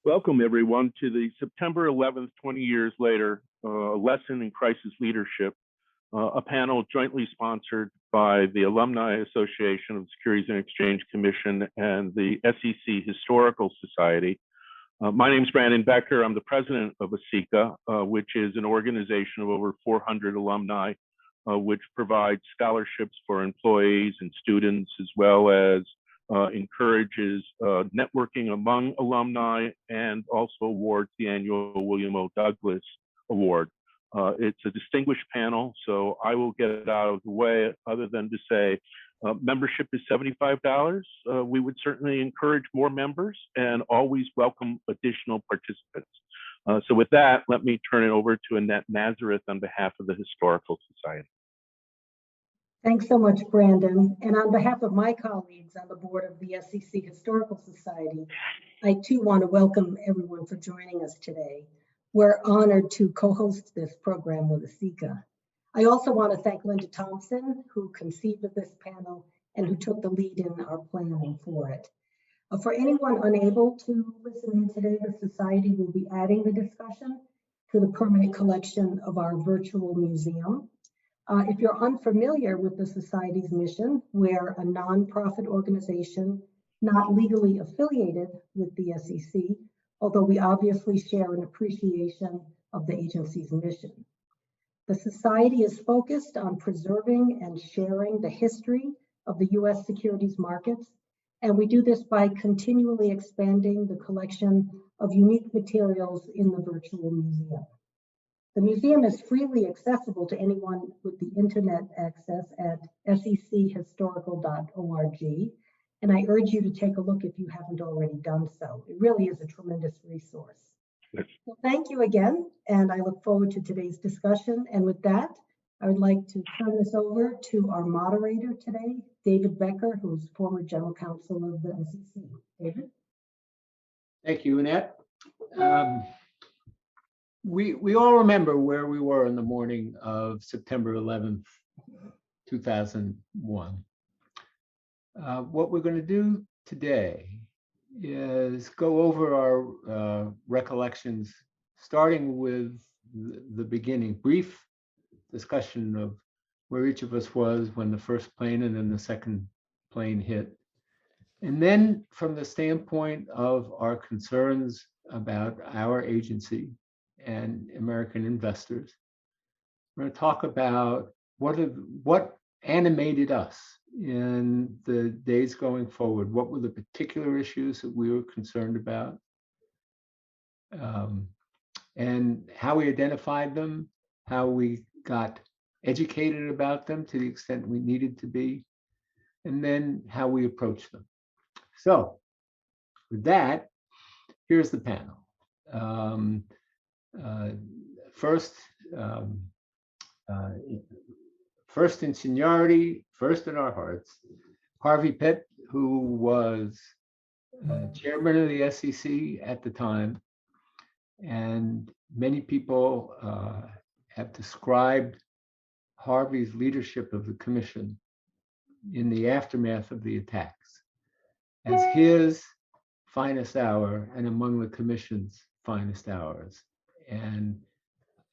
Welcome, everyone, to the September 11th, 20 years later, a lesson in crisis leadership, a panel jointly sponsored by the Alumni Association of the Securities and Exchange Commission and the SEC Historical Society. My name is Brandon Becker. I'm the president of ASECA, which is an organization of over 400 alumni, which provides scholarships for employees and students, as well as encourages networking among alumni and also awards the annual William O. Douglas Award. It's a distinguished panel, so I will get it out of the way other than to say membership is $75. We would certainly encourage more members and always welcome additional participants. So with that, let me turn it over to Annette Nazareth on behalf of the Historical Society. Thanks so much, Brandon. And on behalf of my colleagues on the board of the SEC Historical Society, I too want to welcome everyone for joining us today. We're honored to co-host this program with ASECA. I also want to thank Linda Thompson, who conceived of this panel and who took the lead in our planning for it. For anyone unable to listen in today, the Society will be adding the discussion to the permanent collection of our virtual museum. If you're unfamiliar with the Society's mission, we're a nonprofit organization not legally affiliated with the SEC, although we obviously share an appreciation of the agency's mission. The Society is focused on preserving and sharing the history of the U.S. securities markets, and we do this by continually expanding the collection of unique materials in the virtual museum. The museum is freely accessible to anyone with the internet access at sechistorical.org, and I urge you to take a look if you haven't already done so. It really is a tremendous resource. So thank you again, and I look forward to today's discussion. And with that, I would like to turn this over to our moderator today, David Becker, who's former general counsel of the SEC. David? Thank you, Annette. We all remember where we were in the morning of September 11th, 2001. What we're going to do today is go over our recollections, starting with the beginning, brief discussion of where each of us was when the first plane and then the second plane hit. And then from the standpoint of our concerns about our agency and American investors, we're going to talk about what animated us in the days going forward. What were the particular issues that we were concerned about, and how we identified them, how we got educated about them to the extent we needed to be, and then how we approached them. So with that, here's the panel. First in seniority, first in our hearts, Harvey Pitt, who was chairman of the SEC at the time, and many people have described Harvey's leadership of the commission in the aftermath of the attacks as his finest hour and among the commission's finest hours. And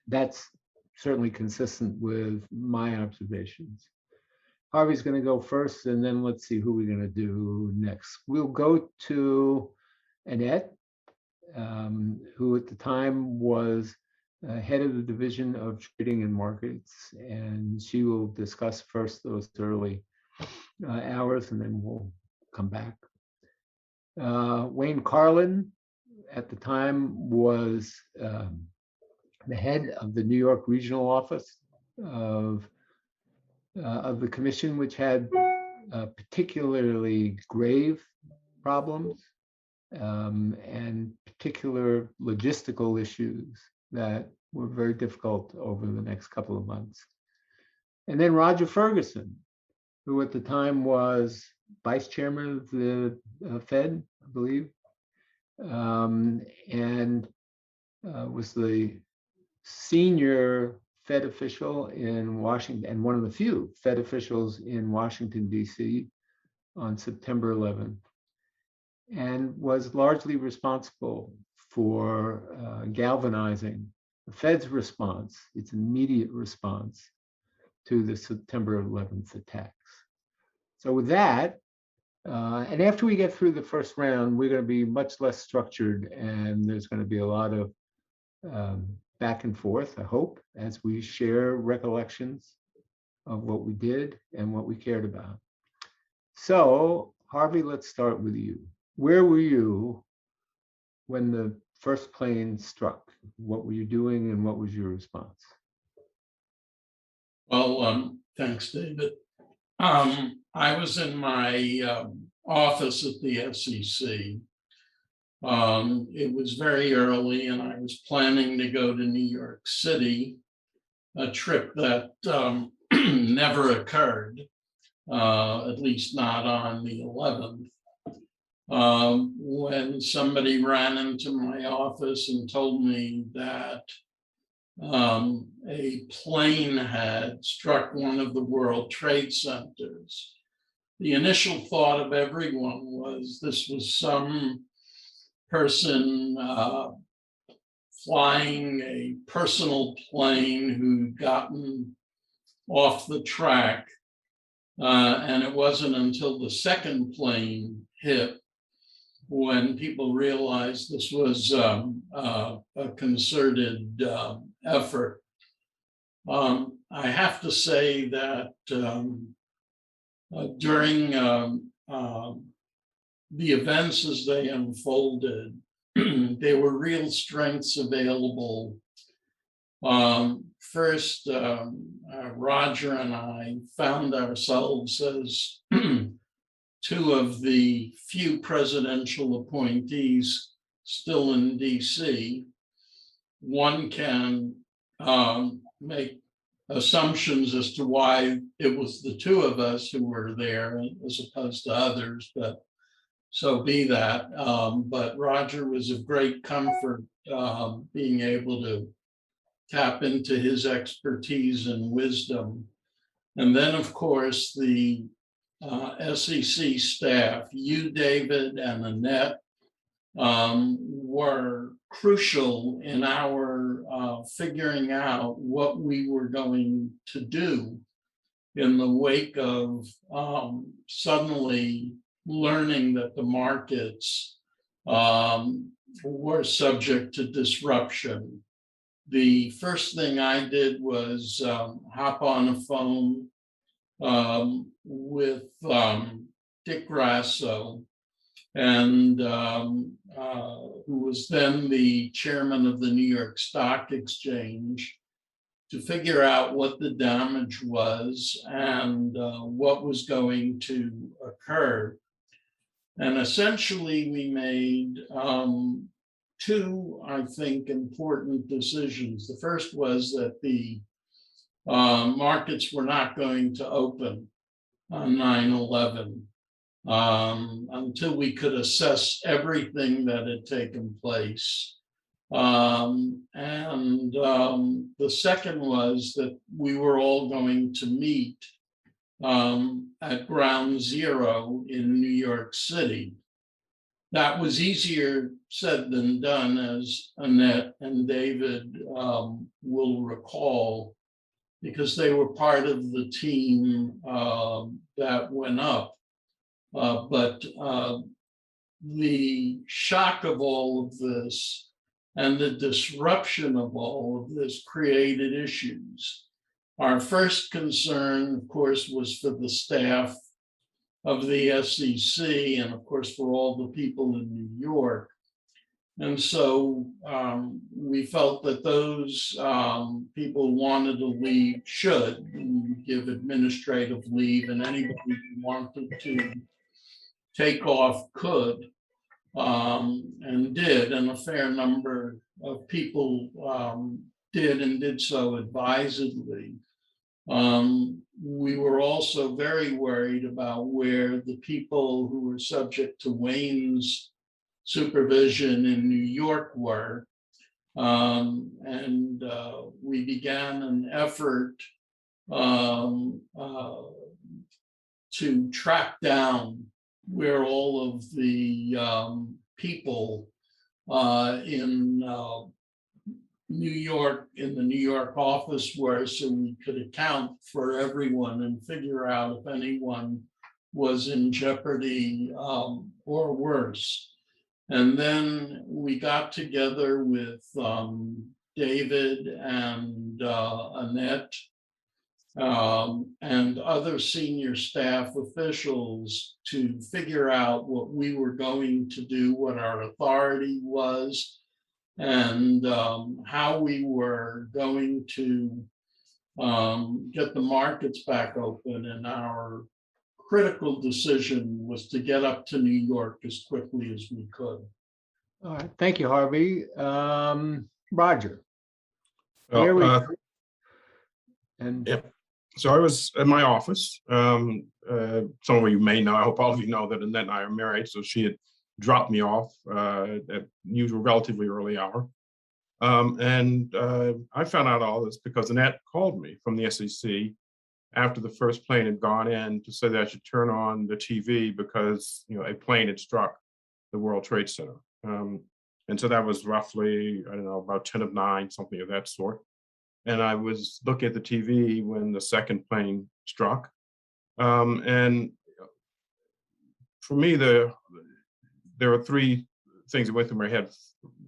that's certainly consistent with my observations. Harvey's going to go first, and then let's see who we're going to do next. We'll go to Annette, who at the time was head of the Division of Trading and Markets, and she will discuss first those early hours, and then we'll come back. Wayne Carlin, at the time, was the head of the New York regional office of the commission, which had particularly grave problems and particular logistical issues that were very difficult over the next couple of months. And then Roger Ferguson, who at the time was vice chairman of the Fed, I believe, and was the senior Fed official in Washington, and one of the few Fed officials in Washington, D.C. on September 11th, and was largely responsible for galvanizing the Fed's response, its immediate response to the September 11th attacks. So with that, and after we get through the first round, we're going to be much less structured, and there's going to be a lot of back and forth, I hope, as we share recollections of what we did and what we cared about. So, Harvey, let's start with you. Where were you when the first plane struck? What were you doing and what was your response? Well, thanks, David. I was in my office at the SEC. It was very early and I was planning to go to New York City, a trip that never occurred, at least not on the 11th. When somebody ran into my office and told me that a plane had struck one of the World Trade Centers, the initial thought of everyone was this was some person flying a personal plane who'd gotten off the track. And it wasn't until the second plane hit when people realized this was a concerted effort. I have to say that during the events as they unfolded, there were real strengths available. First, Roger and I found ourselves as two of the few presidential appointees still in DC. One can make assumptions as to why it was the two of us who were there as opposed to others, but so be that. But Roger was of great comfort being able to tap into his expertise and wisdom. And then, of course, the SEC staff, you, David, and Annette, were crucial in our figuring out what we were going to do in the wake of suddenly learning that the markets were subject to disruption. The first thing I did was hop on a phone with Dick Grasso, and who was then the chairman of the New York Stock Exchange, to figure out what the damage was and what was going to occur. And essentially, we made two, I think, important decisions. The first was that the markets were not going to open on 9/11 until we could assess everything that had taken place. And the second was that we were all going to meet at ground zero in New York City. That was easier said than done, as Annette and David will recall, because they were part of the team that went up. But the shock of all of this and the disruption of all of this created issues. Our first concern, of course, was for the staff of the SEC and, of course, for all the people in New York. And so we felt that those people wanted to leave should give administrative leave, and anybody who wanted to take off could, and did, and a fair number of people did, and did so advisedly. We were also very worried about where the people who were subject to Wayne's supervision in New York were. And we began an effort to track down where all of the people in New York, in the New York office, where so we could account for everyone and figure out if anyone was in jeopardy or worse. And then we got together with David and Annette and other senior staff officials to figure out what we were going to do, what our authority was, and how we were going to get the markets back open. And our critical decision was to get up to New York as quickly as we could. All right, thank you, Harvey. Roger. Well, Where were you? And Yep. So I was in my office. Some of you may know, I hope all of you know that Annette and I are married. So she had dropped me off at usual relatively early hour. I found out all this because Annette called me from the SEC after the first plane had gone in to say that I should turn on the TV because, you know, a plane had struck the World Trade Center. And so that was roughly, I don't know, about 10 of 9, something of that sort. And I was looking at the TV when the second plane struck. And for me, there were 3 things that went through my head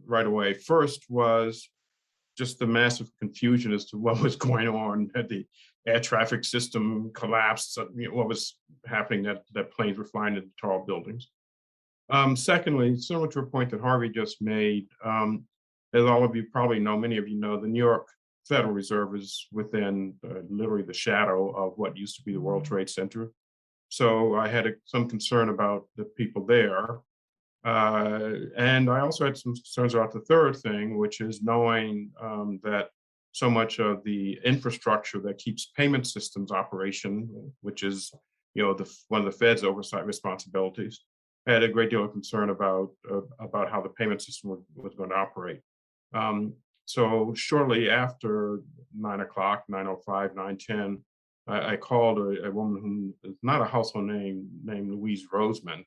right away. First was just the massive confusion as to what was going on. Had the air traffic system collapsed? You know, what was happening that planes were flying into tall buildings. Secondly, similar to a point that Harvey just made, as all of you probably know, many of you know, the New York Federal Reserve is within literally the shadow of what used to be the World Trade Center. So I had some concern about the people there. And I also had some concerns about the third thing, which is knowing that so much of the infrastructure that keeps payment systems operation, which is, you know, one of the Fed's oversight responsibilities, I had a great deal of concern about how the payment system was going to operate. So shortly after 9 o'clock, 9:05, 9:10, I called a woman who is not a household name, named Louise Roseman.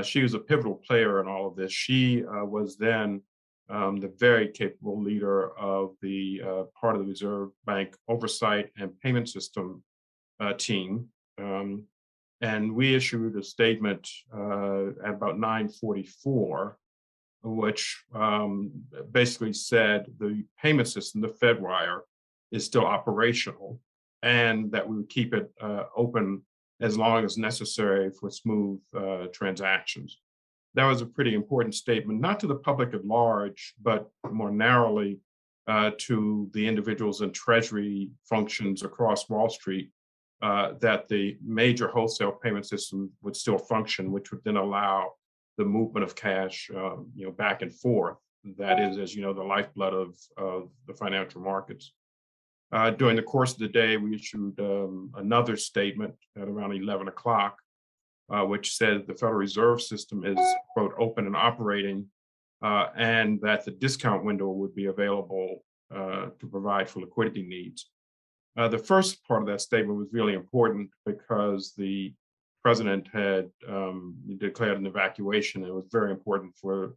She was a pivotal player in all of this. She was then the very capable leader of the part of the Reserve Bank Oversight and Payment System team. And we issued a statement at about 9:44, which basically said the payment system, the FedWire, is still operational and that we would keep it open as long as necessary for smooth transactions. That was a pretty important statement, not to the public at large, but more narrowly to the individuals in Treasury functions across Wall Street, that the major wholesale payment system would still function, which would then allow the movement of cash, you know, back and forth. That is, as you know, the lifeblood of the financial markets. During the course of the day, we issued another statement at around 11 o'clock, which said the Federal Reserve System is, quote, open and operating, and that the discount window would be available to provide for liquidity needs. The first part of that statement was really important because the president had declared an evacuation. It was very important for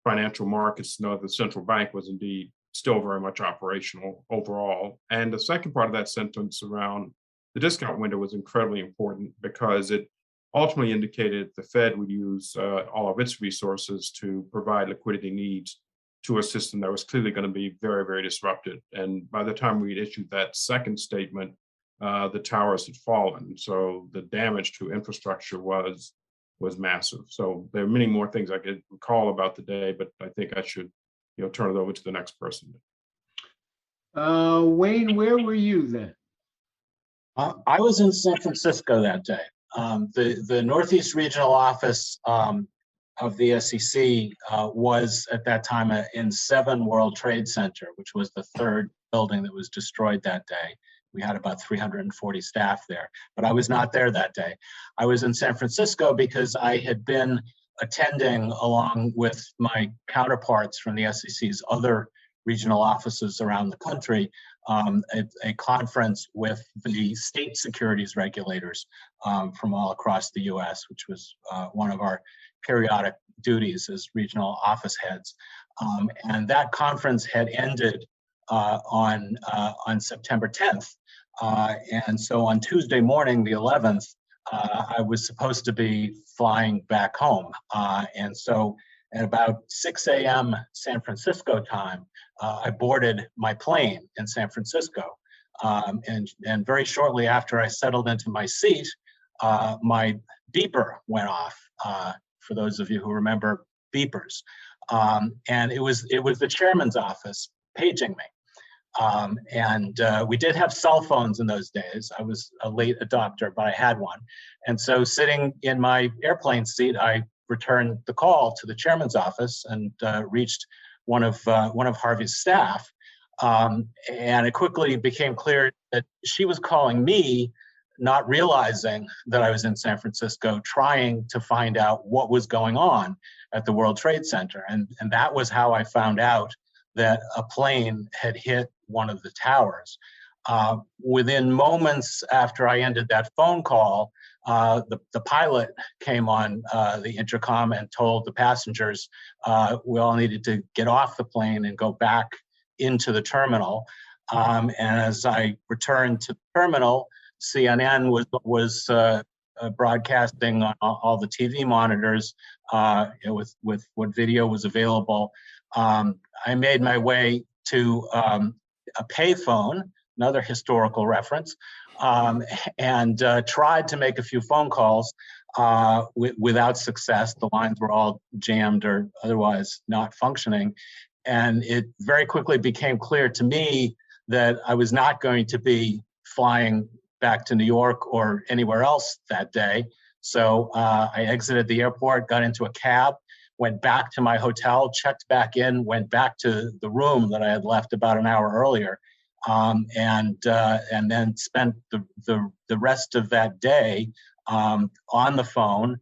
financial markets to know that the central bank was indeed still very much operational overall. And the second part of that sentence around the discount window was incredibly important because it ultimately indicated the Fed would use all of its resources to provide liquidity needs to a system that was clearly going to be very, very disrupted. And by the time we had issued that second statement, the towers had fallen. So the damage to infrastructure was massive. So there are many more things I could recall about the day, but I think I should, you know, turn it over to the next person. Wayne, where were you then? I was in San Francisco that day. The Northeast Regional Office of the SEC was at that time in 7 World Trade Center, which was the 3rd building that was destroyed that day. We had about 340 staff there, but I was not there that day. I was in San Francisco because I had been attending, along with my counterparts from the SEC's other regional offices around the country, a conference with the state securities regulators from all across the US, which was one of our periodic duties as regional office heads. And that conference had ended on September 10th. And so on Tuesday morning, the 11th, I was supposed to be flying back home. And so at about 6 a.m. San Francisco time, I boarded my plane in San Francisco. And very shortly after I settled into my seat, my beeper went off, for those of you who remember beepers. And it was the chairman's office paging me. We did have cell phones in those days. I was a late adopter, but I had one. And so sitting in my airplane seat, I returned the call to the chairman's office and reached one of Harvey's staff. And it quickly became clear that she was calling me, not realizing that I was in San Francisco, trying to find out what was going on at the World Trade Center. And that was how I found out that a plane had hit one of the towers. Within moments after I ended that phone call, the pilot came on the intercom and told the passengers we all needed to get off the plane and go back into the terminal. And as I returned to the terminal, CNN was broadcasting on all the TV monitors with what video was available. I made my way to a payphone, another historical reference, and tried to make a few phone calls without success. The lines were all jammed or otherwise not functioning. And it very quickly became clear to me that I was not going to be flying back to New York or anywhere else that day. So I exited the airport, got into a cab, went back to my hotel, checked back in, went back to the room that I had left about an hour earlier, and then spent the rest of that day on the phone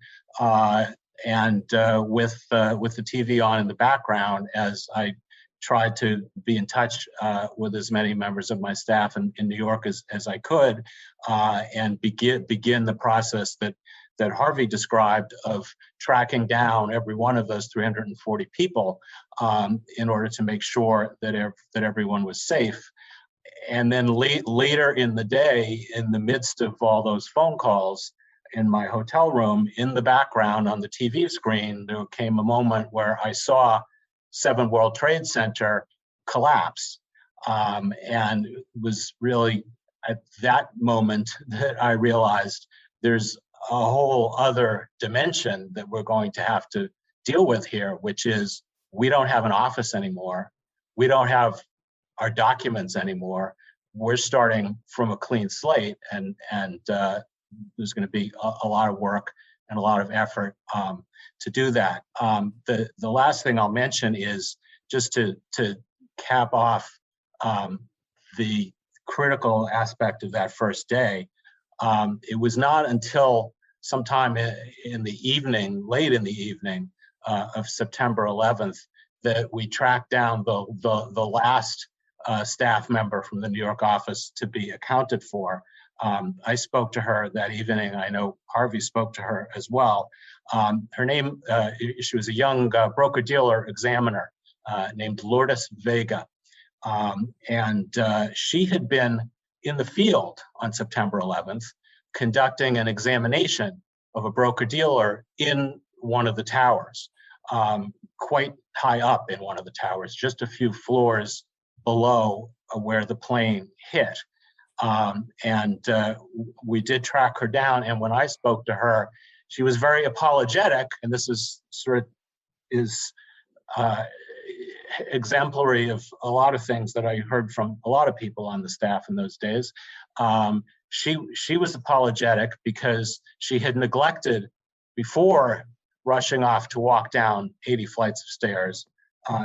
and with the TV on in the background as I tried to be in touch with as many members of my staff in New York as I could, and begin the process that Harvey described of tracking down every one of those 340 people in order to make sure that everyone was safe. And then later in the day, in the midst of all those phone calls in my hotel room, in the background on the TV screen, there came a moment where I saw 7 World Trade Center collapse. And it was really at that moment that I realized there's a whole other dimension that we're going to have to deal with here, which is we don't have an office anymore. We don't have our documents anymore. We're starting from a clean slate, and there's going to be a lot of work and a lot of effort to do that. The last thing I'll mention is just to cap off the critical aspect of that first day. It was not until sometime in the evening, late in the evening of September 11th, that we tracked down the last staff member from the New York office to be accounted for. I spoke to her that evening. I know Harvey spoke to her as well. Her name, she was a young broker-dealer examiner named Lourdes Vega. And she had been in the field on September 11th, conducting an examination of a broker-dealer in one of the towers, quite high up in one of the towers, just a few floors below where the plane hit. And we did track her down. And when I spoke to her, she was very apologetic. And this is exemplary of a lot of things that I heard from a lot of people on the staff in those days. She was apologetic because she had neglected, before rushing off to walk down 80 flights of stairs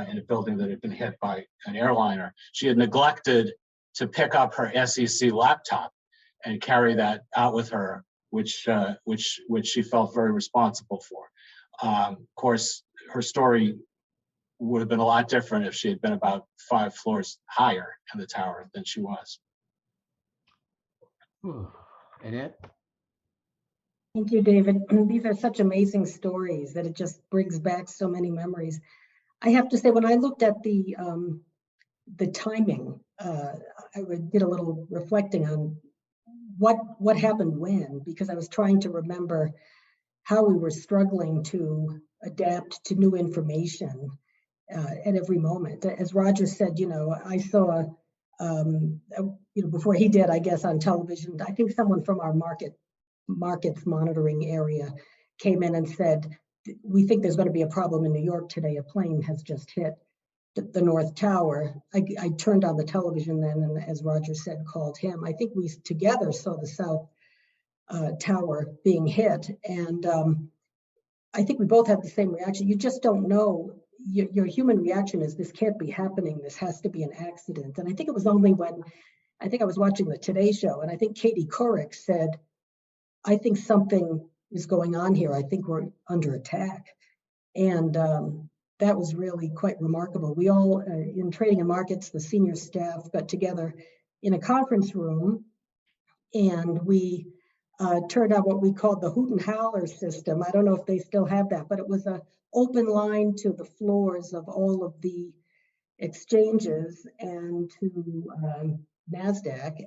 in a building that had been hit by an airliner, she had neglected to pick up her SEC laptop and carry that out with her, which she felt very responsible for. Of course, her story would have been a lot different if she had been about 5 floors higher in the tower than she was. Annette? Thank you, David. These are such amazing stories that it just brings back so many memories. I have to say, when I looked at the timing, I did a little reflecting on what happened when, because I was trying to remember how we were struggling to adapt to new information at every moment. As Roger said, I saw, before he did, I guess, on television, I think someone from our markets monitoring area came in and said, we think there's going to be a problem in New York today. A plane has just hit the North Tower. I turned on the television then, and as Roger said, called him. I think we together saw the South Tower being hit. And I think we both had the same reaction. You just don't know. Your human reaction is, this can't be happening. This has to be an accident. And I think it was only when, I think I was watching the Today Show, and I think Katie Couric said, I think something is going on here. I think we're under attack. And that was really quite remarkable. We all, in trading and markets, the senior staff got together in a conference room, and we turned on what we called the hoot and holler system. I don't know if they still have that, but it was an open line to the floors of all of the exchanges and to NASDAQ.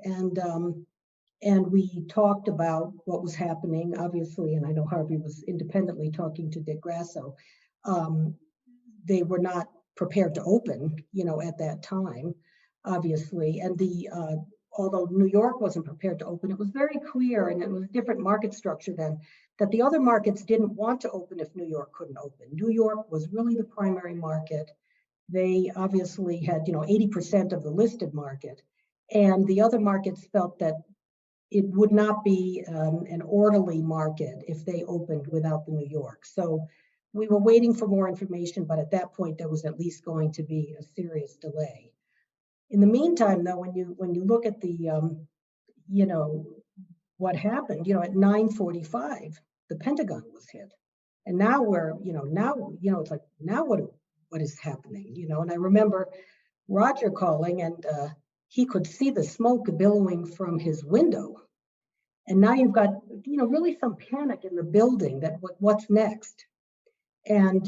And we talked about what was happening, obviously, and I know Harvey was independently talking to Dick Grasso. They were not prepared to open, at that time, obviously. And although New York wasn't prepared to open, it was very clear, and it was a different market structure then, that the other markets didn't want to open if New York couldn't open. New York was really the primary market. They obviously had, 80% of the listed market. And the other markets felt that it would not be an orderly market if they opened without the New York. So we were waiting for more information, but at that point, there was at least going to be a serious delay. In the meantime, though, when you look at the, what happened, at 9:45, the Pentagon was hit. And now it's like, now what is happening, And I remember Roger calling, and he could see the smoke billowing from his window. And now you've got, really some panic in the building that what's next. And,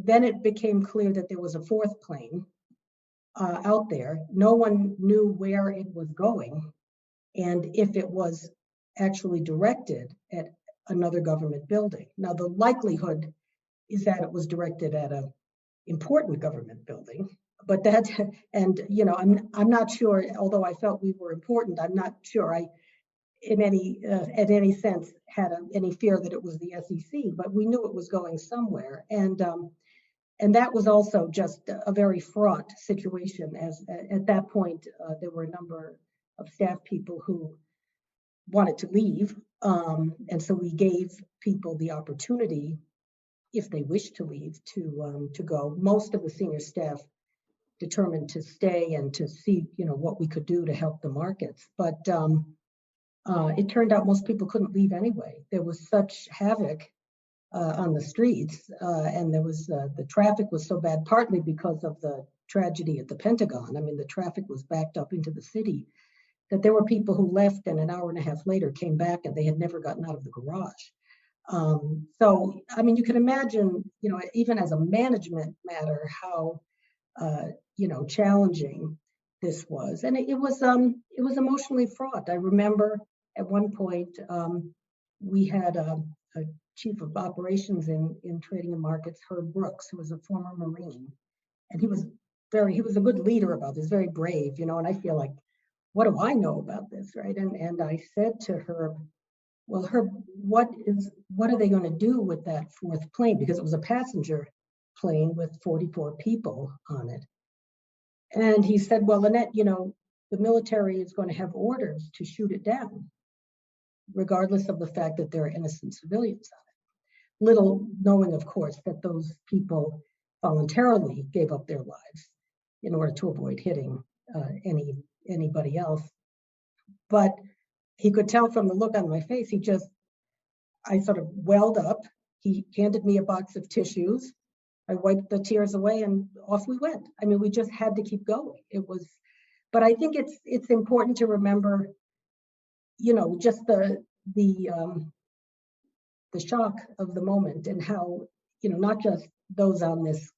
then it became clear that there was a fourth plane out there. No one knew where it was going and if it was actually directed at another government building. Now, the likelihood is that it was directed at an important government building, but I'm not sure, although I felt we were important, I'm not sure I, at any sense, had any fear that it was the SEC, but we knew it was going somewhere. And that was also just a very fraught situation, as at that point, there were a number of staff people who wanted to leave. And so we gave people the opportunity, if they wished to leave, to go. Most of the senior staff determined to stay and to see, what we could do to help the markets. But it turned out most people couldn't leave anyway. There was such havoc on the streets, and there was the traffic was so bad, partly because of the tragedy at the Pentagon. I mean, the traffic was backed up into the city, that there were people who left and an hour and a half later came back and they had never gotten out of the garage. So, I mean, you can imagine, even as a management matter, how, challenging this was. And it was emotionally fraught. I remember at one point, we had a chief of operations in trading and markets, Herb Brooks, who was a former Marine. And he was a good leader about this, very brave, and I feel like, what do I know about this, right? And I said to Herb, well, Herb, what are they going to do with that fourth plane? Because it was a passenger plane with 44 people on it. And he said, well, Lynette, the military is going to have orders to shoot it down, regardless of the fact that there are innocent civilians on it. Little knowing, of course, that those people voluntarily gave up their lives in order to avoid hitting anybody else. But he could tell from the look on my face, I sort of welled up. He handed me a box of tissues. I wiped the tears away and off we went. I mean, we just had to keep going. But I think it's important to remember, just the the shock of the moment and how, not just those on this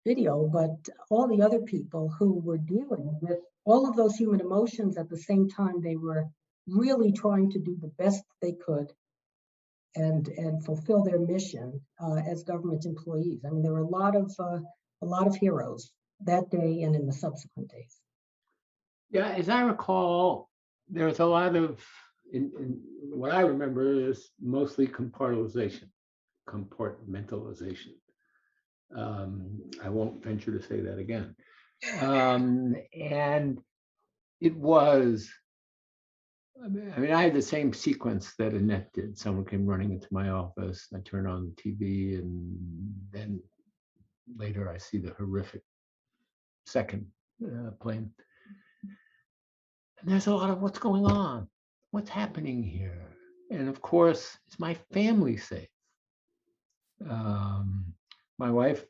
video, but all the other people who were dealing with all of those human emotions at the same time. They were really trying to do the best they could and fulfill their mission as government employees. I mean, there were a lot of heroes that day and in the subsequent days. Yeah, as I recall, there was a lot of, in what I remember is mostly compartmentalization. I won't venture to say that again. And it was, I mean, I had the same sequence that Annette did. Someone came running into my office. I turn on the TV, and then later I see the horrific second plane. And there's a lot of what's going on, what's happening here. And of course, is my family safe? My wife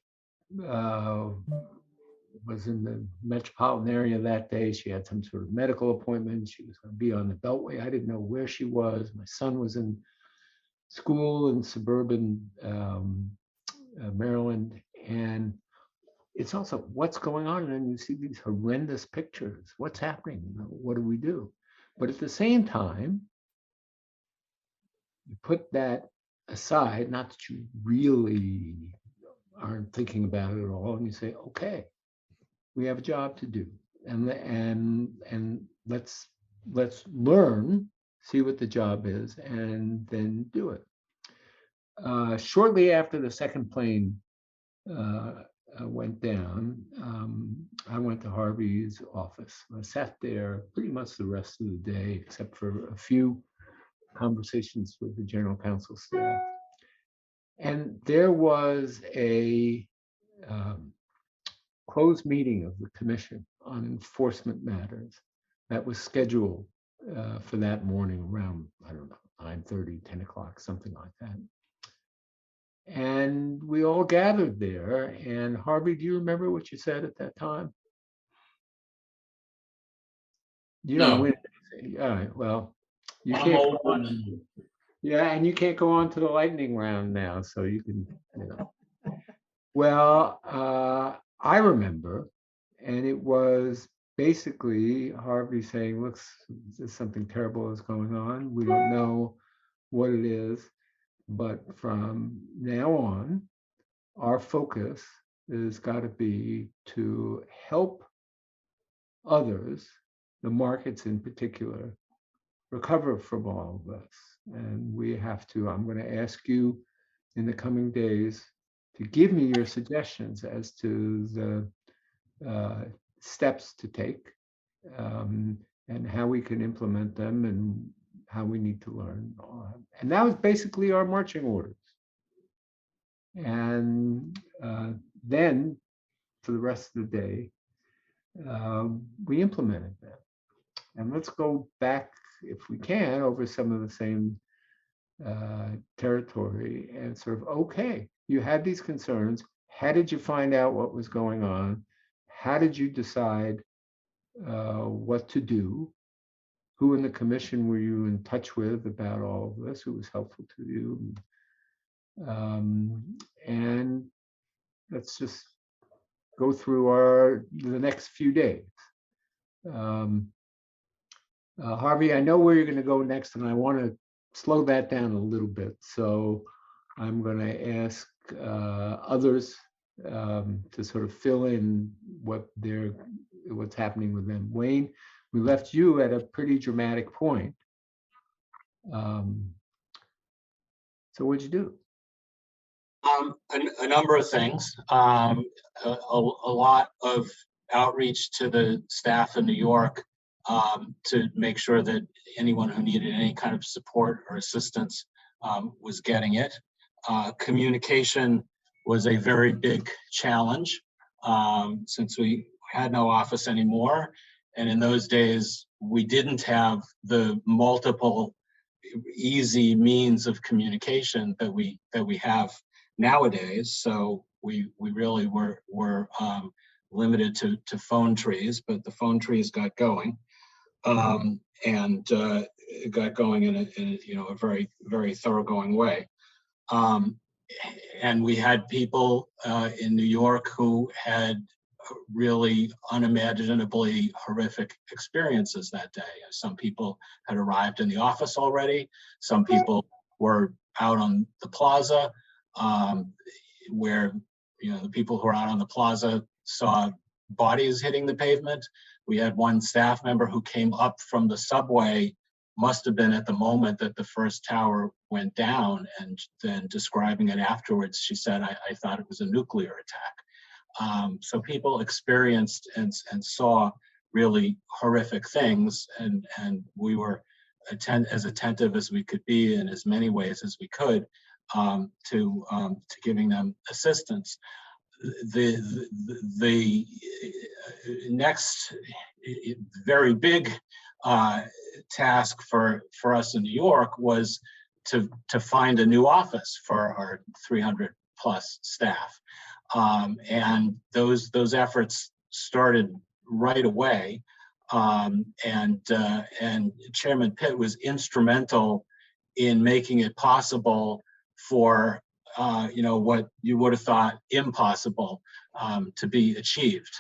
was in the metropolitan area that day. She had some sort of medical appointment. She was going to be on the Beltway. I didn't know where she was. My son was in school in suburban Maryland. And it's also what's going on. And then you see these horrendous pictures. What's happening? What do we do? But at the same time, you put that aside, not that you really aren't thinking about it at all, and you say, okay, we have a job to do, and let's learn, see what the job is, and then do it. Shortly after the second plane went down, I went to Harvey's office. I sat there pretty much the rest of the day, except for a few conversations with the general counsel staff. And there was a closed meeting of the commission on enforcement matters that was scheduled for that morning around, I don't know, 9:30, 10 o'clock, something like that. And we all gathered there. And Harvey, do you remember what you said at that time? You don't win. All right, well, you can't go on. Yeah, and you can't go on to the lightning round now, so you can, Well, I remember, and it was basically Harvey saying, look, something terrible is going on. We don't know what it is, but from now on, our focus has got to be to help others, the markets in particular, recover from all of this. And we have to, I'm going to ask you in the coming days to give me your suggestions as to the steps to take and how we can implement them and how we need to learn. And that was basically our marching orders. And then for the rest of the day, we implemented that. And let's go back, if we can, over some of the same territory and sort of, okay, you had these concerns. How did you find out what was going on? How did you decide what to do? Who in the commission were you in touch with about all of this? Who was helpful to you? And let's just go through the next few days. Harvey, I know where you're going to go next, and I want to slow that down a little bit. So I'm going to ask others to sort of fill in what's happening with them. Wayne, we left you at a pretty dramatic point. So what'd you do? A number of things. A lot of outreach to the staff in New York to make sure that anyone who needed any kind of support or assistance was getting it. Communication was a very big challenge since we had no office anymore. And in those days, we didn't have the multiple easy means of communication that we have nowadays. So we really were limited to phone trees, but the phone trees got going. And got going in a very, very thoroughgoing way. And we had people in New York who had really unimaginably horrific experiences that day. Some people had arrived in the office already. Some people were out on the plaza, where the people who were out on the plaza saw bodies hitting the pavement. We had one staff member who came up from the subway, must have been at the moment that the first tower went down, and then describing it afterwards, she said, I thought it was a nuclear attack. So people experienced and saw really horrific things, and we were as attentive as we could be in as many ways as we could to giving them assistance. The next very big task for us in New York was to find a new office for our 300 plus staff. And those efforts started right away. And Chairman Pitt was instrumental in making it possible for what you would have thought impossible to be achieved.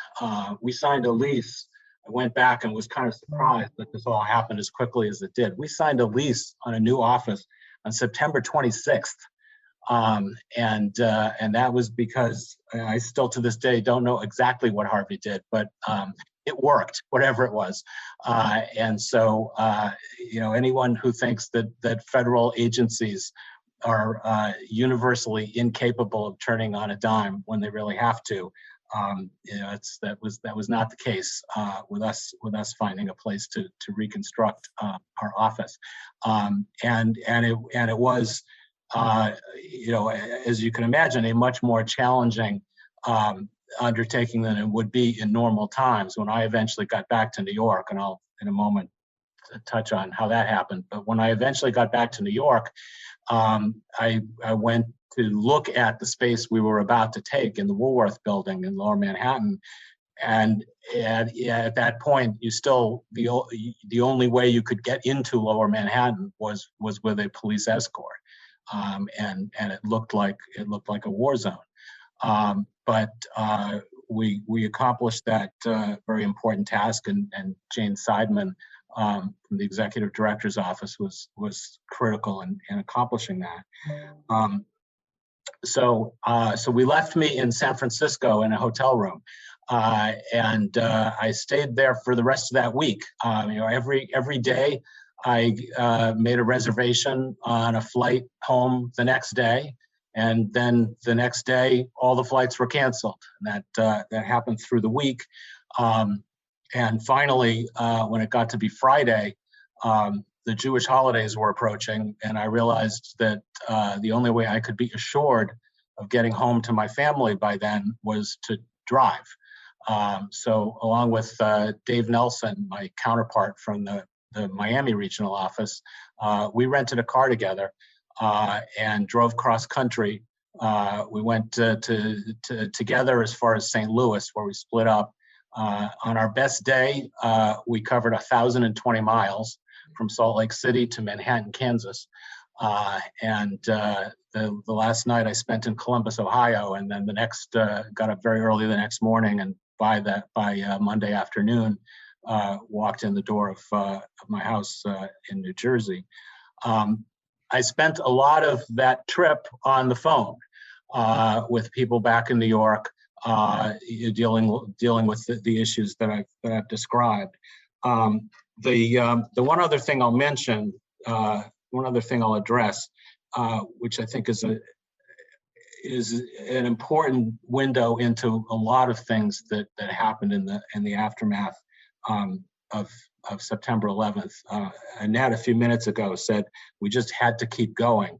We signed a lease. I went back and was kind of surprised that this all happened as quickly as it did. We signed a lease on a new office on September 26th. And that was because I still to this day don't know exactly what Harvey did, but it worked, whatever it was. And so, anyone who thinks that federal agencies are universally incapable of turning on a dime when they really have to, that was not the case with us finding a place to reconstruct our office, and it was, as you can imagine, a much more challenging undertaking than it would be in normal times. When I eventually got back to New York, and I'll in a moment touch on how that happened, but when I eventually got back to New York, I went to look at the space we were about to take in the Woolworth building in Lower Manhattan. And at that point, the only way you could get into Lower Manhattan was with a police escort. And it looked like a war zone. But we accomplished that very important task, and Jane Seidman from the executive director's office was critical in accomplishing that. So we left me in San Francisco in a hotel room, and I stayed there for the rest of that week. Every day I made a reservation on a flight home the next day, and then the next day all the flights were canceled. And that happened through the week. And finally, when it got to be Friday, the Jewish holidays were approaching, and I realized that the only way I could be assured of getting home to my family by then was to drive. So along with Dave Nelson, my counterpart from the Miami regional office, we rented a car together and drove cross country. We went together as far as St. Louis, where we split up. On our best day, we covered 1,020 miles from Salt Lake City to Manhattan, Kansas. And the last night I spent in Columbus, Ohio, and then the next got up very early the next morning, and by Monday afternoon, walked in the door of my house in New Jersey. I spent a lot of that trip on the phone with people back in New York, dealing with the issues that I've described. The one other thing I'll mention, one other thing I'll address, which I think is an important window into a lot of things that happened in the aftermath of September 11th. Annette a few minutes ago said we just had to keep going.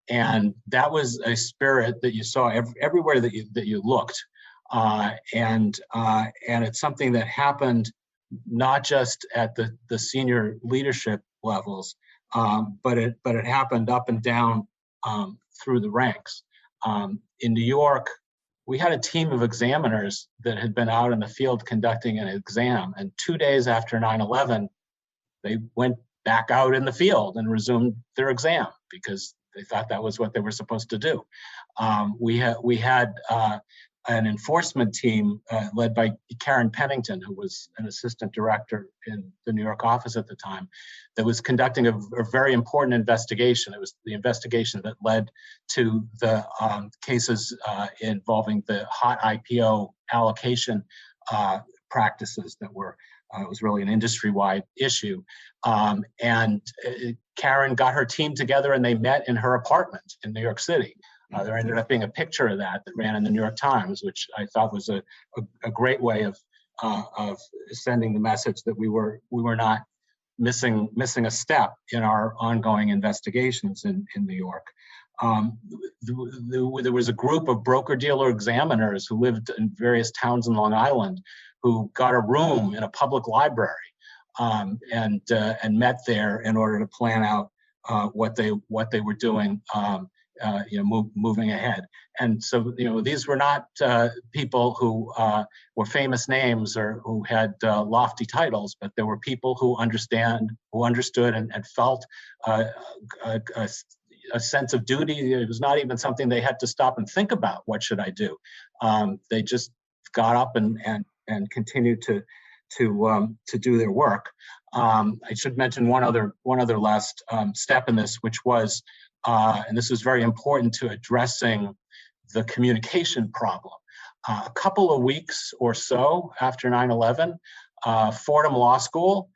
And that was a spirit that you saw everywhere that you looked, and it's something that happened not just at the senior leadership levels, but it happened up and down through the ranks. In New York, we had a team of examiners that had been out in the field conducting an exam, and 2 days after 9/11, they went back out in the field and resumed their exam because they thought that was what they were supposed to do. We had an enforcement team led by Karen Pennington, who was an assistant director in the New York office at the time, that was conducting a very important investigation. It was the investigation that led to the cases involving the hot IPO allocation practices that were, it was really an industry-wide issue. And Karen got her team together and they met in her apartment in New York City. There ended up being a picture of that ran in the New York Times, which I thought was a great way of sending the message that we were not missing a step in our ongoing investigations in New York. There was a group of broker-dealer examiners who lived in various towns in Long Island who got a room in a public library and met there in order to plan out what they were doing. Moving ahead. And so, these were not people who were famous names or who had lofty titles, but there were people who understood and felt a sense of duty. It was not even something they had to stop and think about. What should I do? They just got up and continued to do their work. I should mention one other last step in this, which was, and this was very important to addressing the communication problem. A couple of weeks or so after 9/11, Fordham Law School,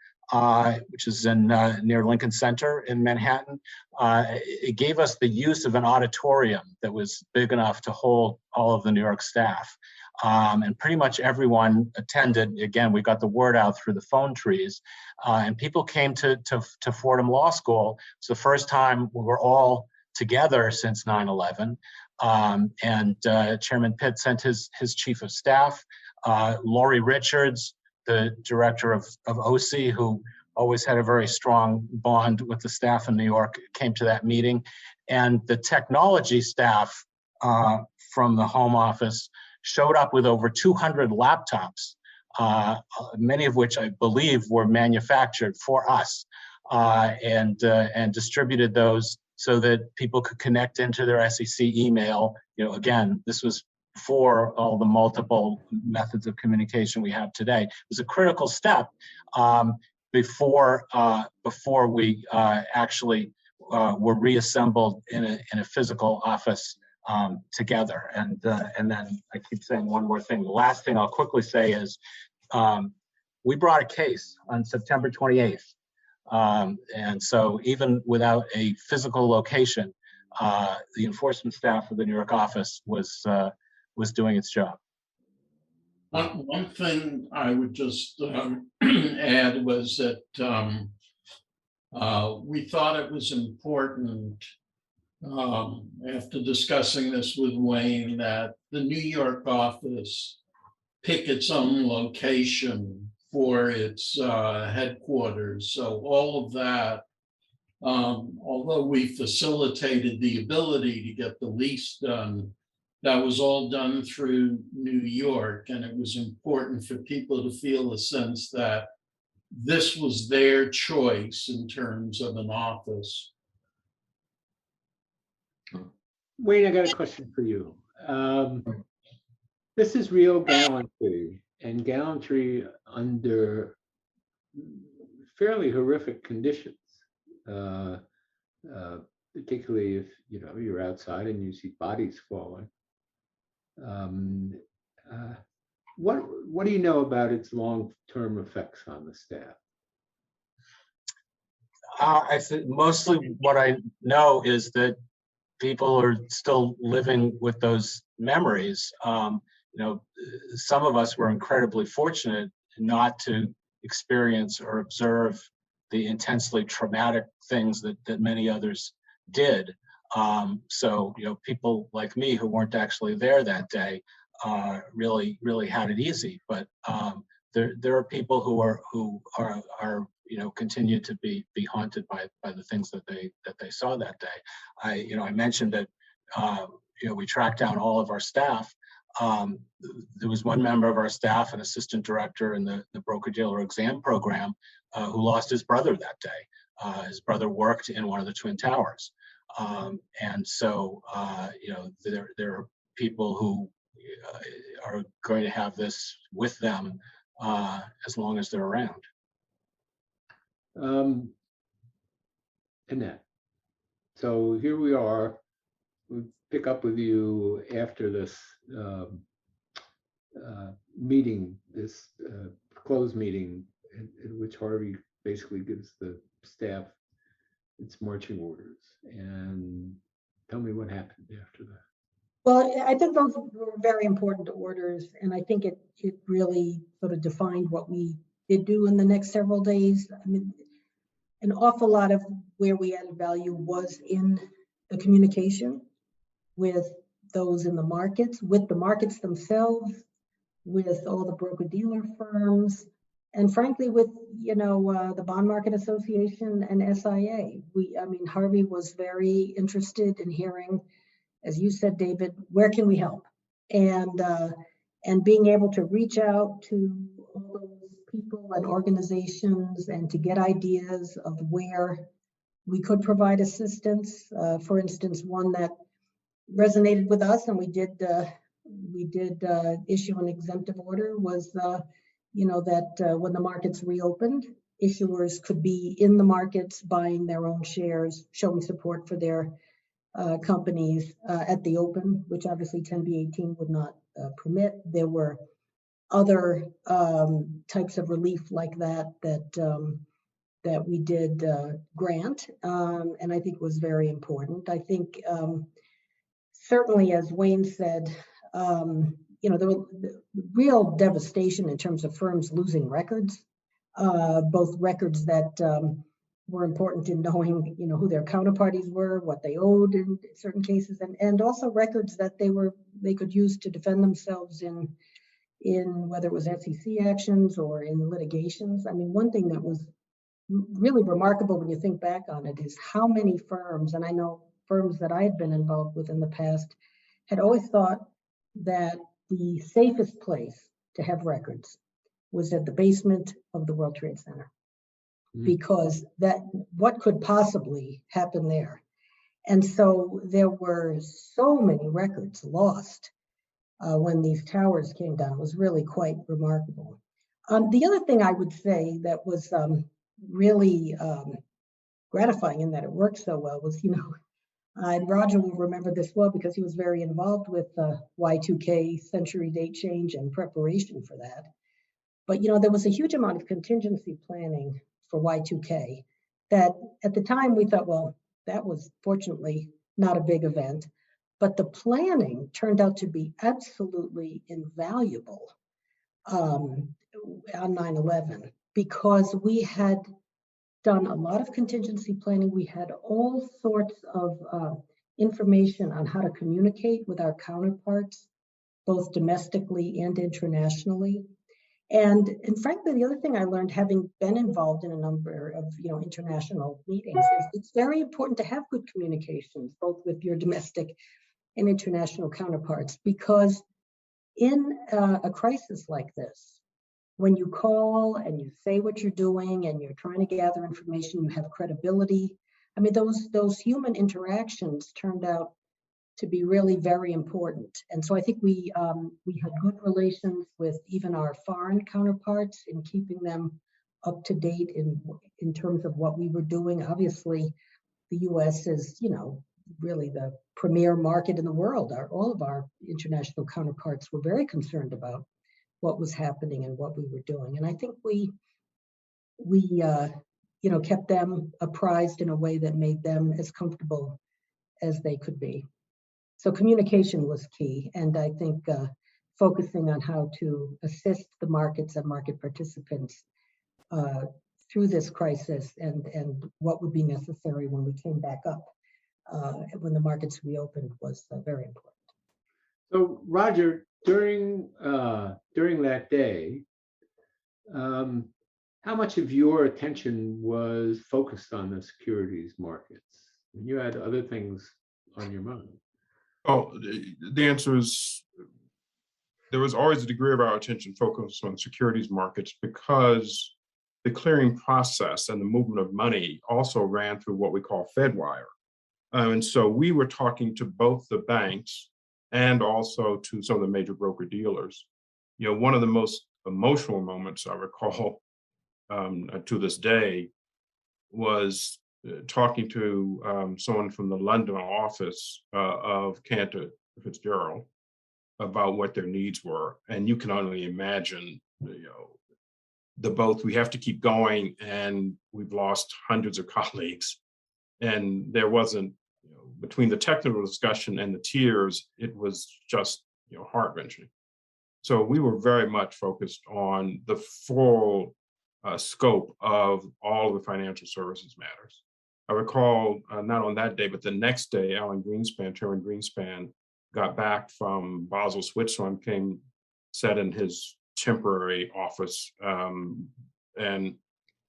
which is in near Lincoln Center in Manhattan, it gave us the use of an auditorium that was big enough to hold all of the New York staff. And pretty much everyone attended. Again, we got the word out through the phone trees, and people came to Fordham Law School. It's the first time we were all together since 9/11. And Chairman Pitt sent his chief of staff, Laurie Richards, the director of OC, who always had a very strong bond with the staff in New York, came to that meeting. And the technology staff from the Home Office showed up with over 200 laptops, many of which I believe were manufactured for us, and distributed those so that people could connect into their SEC email. Again, this was before all the multiple methods of communication we have today. It was a critical step before we actually were reassembled in a physical office together. And then I keep saying one more thing. The last thing I'll quickly say is we brought a case on September 28th. And so even without a physical location, the enforcement staff of the New York office was doing its job. One thing I would just add was that we thought it was important, after discussing this with Wayne, that the New York office pick its own location for its headquarters. So all of that, although we facilitated the ability to get the lease done, that was all done through New York. And it was important for people to feel a sense that this was their choice in terms of an office. Wayne, I got a question for you. This is real gallantry, and gallantry under fairly horrific conditions, particularly if you're outside and you see bodies falling. What do you know about its long-term effects on the staff? I think mostly what I know is that people are still living with those memories. Some of us were incredibly fortunate not to experience or observe the intensely traumatic things that many others did. So people like me who weren't actually there that day really had it easy. But there are people who are continue to be haunted by the things that they saw that day. I mentioned that we tracked down all of our staff. There was one member of our staff, an assistant director in the broker-dealer exam program, who lost his brother that day. His brother worked in one of the Twin Towers. And so, there are people who are going to have this with them as long as they're around. Annette, so here we are. We pick up with you after this meeting, this closed meeting, in which Harvey basically gives the staff its marching orders. And tell me what happened after that. Well, I think those were very important orders, and I think it really sort of defined what we did do in the next several days. I mean, an awful lot of where we added value was in the communication with those in the markets, with the markets themselves, with all the broker-dealer firms, and frankly, with the Bond Market Association and SIA. Harvey was very interested in hearing, as you said, David, where can we help? And being able to reach out to all those people and organizations and to get ideas of where we could provide assistance. For instance, one that resonated with us, and we did issue an exemptive order, was that when the markets reopened, issuers could be in the markets buying their own shares, showing support for their companies at the open, which obviously 10b-18 would not permit. There were other types of relief like that we did grant, and I think was very important. I think certainly, as Wayne said, the real devastation in terms of firms losing records, both records that were important in knowing, who their counterparties were, what they owed in certain cases, and also records that they could use to defend themselves in whether it was SEC actions or in litigations. I mean, one thing that was really remarkable when you think back on it is how many firms, and I know firms that I had been involved with in the past, had always thought that the safest place to have records was at the basement of the World Trade Center. Because what could possibly happen there? And so there were so many records lost when these towers came down. It was really quite remarkable. The other thing I would say that was really gratifying in that it worked so well was, and Roger will remember this well because he was very involved with Y2K century date change and preparation for that. But, there was a huge amount of contingency planning for Y2K that at the time we thought, well, that was fortunately not a big event, but the planning turned out to be absolutely invaluable on 9/11 because we had done a lot of contingency planning. We had all sorts of information on how to communicate with our counterparts, both domestically and internationally. And frankly, the other thing I learned, having been involved in a number of international meetings, is it's very important to have good communications, both with your domestic and international counterparts, because in a crisis like this, when you call and you say what you're doing and you're trying to gather information, you have credibility. I mean, those human interactions turned out to be really very important. And so I think we had good relations with even our foreign counterparts in keeping them up to date in terms of what we were doing. Obviously, the US is, really the premier market in the world. All of our international counterparts were very concerned about what was happening and what we were doing. And I think we kept them apprised in a way that made them as comfortable as they could be. So communication was key, and I think focusing on how to assist the markets and market participants through this crisis and what would be necessary when we came back up, when the markets reopened, was very important. So Roger, during that day, how much of your attention was focused on the securities markets? You had other things on your mind. Oh, the answer is there was always a degree of our attention focused on securities markets because the clearing process and the movement of money also ran through what we call FedWire. And so we were talking to both the banks and also to some of the major broker dealers. You know, one of the most emotional moments I recall to this day was talking to someone from the London office of Cantor Fitzgerald about what their needs were. And you can only imagine, we have to keep going, and we've lost hundreds of colleagues. And there wasn't, between the technical discussion and the tears, it was just, heart-wrenching. So we were very much focused on the full scope of all of the financial services matters. I recall not on that day, but the next day, Chairman Greenspan, got back from Basel, Switzerland, sat in his temporary office and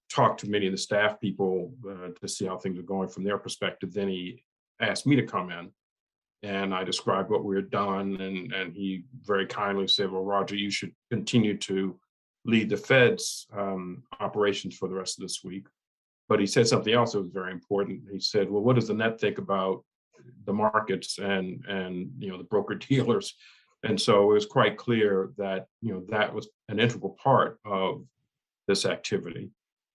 talked to many of the staff people to see how things were going from their perspective. Then he asked me to come in, and I described what we had done, and he very kindly said, well, Roger, you should continue to lead the Fed's operations for the rest of this week. But he said something else that was very important. He said, well, what does the net think about the markets and the broker dealers? And so it was quite clear that that was an integral part of this activity.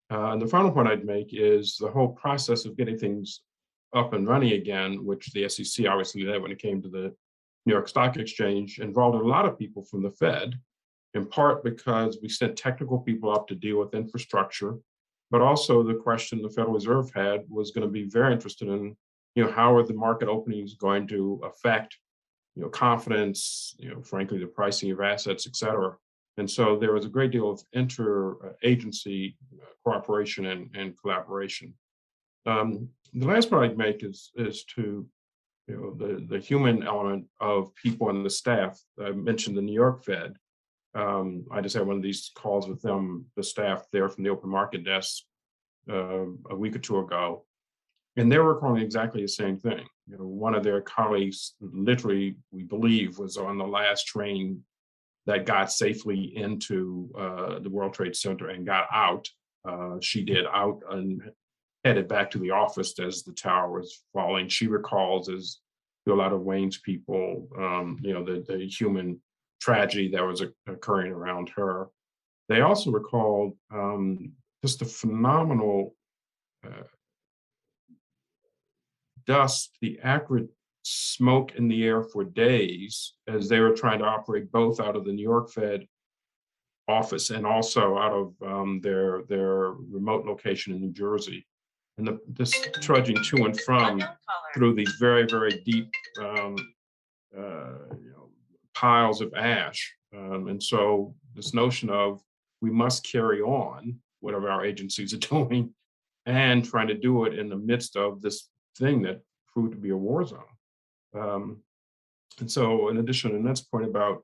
And the final point I'd make is the whole process of getting things up and running again, which the SEC obviously did when it came to the New York Stock Exchange, involved a lot of people from the Fed, in part because we sent technical people up to deal with infrastructure, but also the question the Federal Reserve had was going to be very interested in, how are the market openings going to affect, confidence, frankly, the pricing of assets, et cetera. And so there was a great deal of interagency cooperation and collaboration. The last point I'd make is to, the human element of people and the staff. I mentioned the New York Fed. I just had one of these calls with them, the staff there from the open market desk a week or two ago. And they were recalling exactly the same thing. One of their colleagues, literally, we believe, was on the last train that got safely into the World Trade Center and got out. She did out and headed back to the office as the tower was falling. She recalls, as a lot of Wayne's people, the human tragedy that was occurring around her. They also recalled just the phenomenal dust, the acrid smoke in the air for days as they were trying to operate both out of the New York Fed office and also out of their remote location in New Jersey. And this trudging to and from through these very, very deep piles of ash. And so this notion of we must carry on whatever our agencies are doing and trying to do it in the midst of this thing that proved to be a war zone. And so in addition to Annette's point about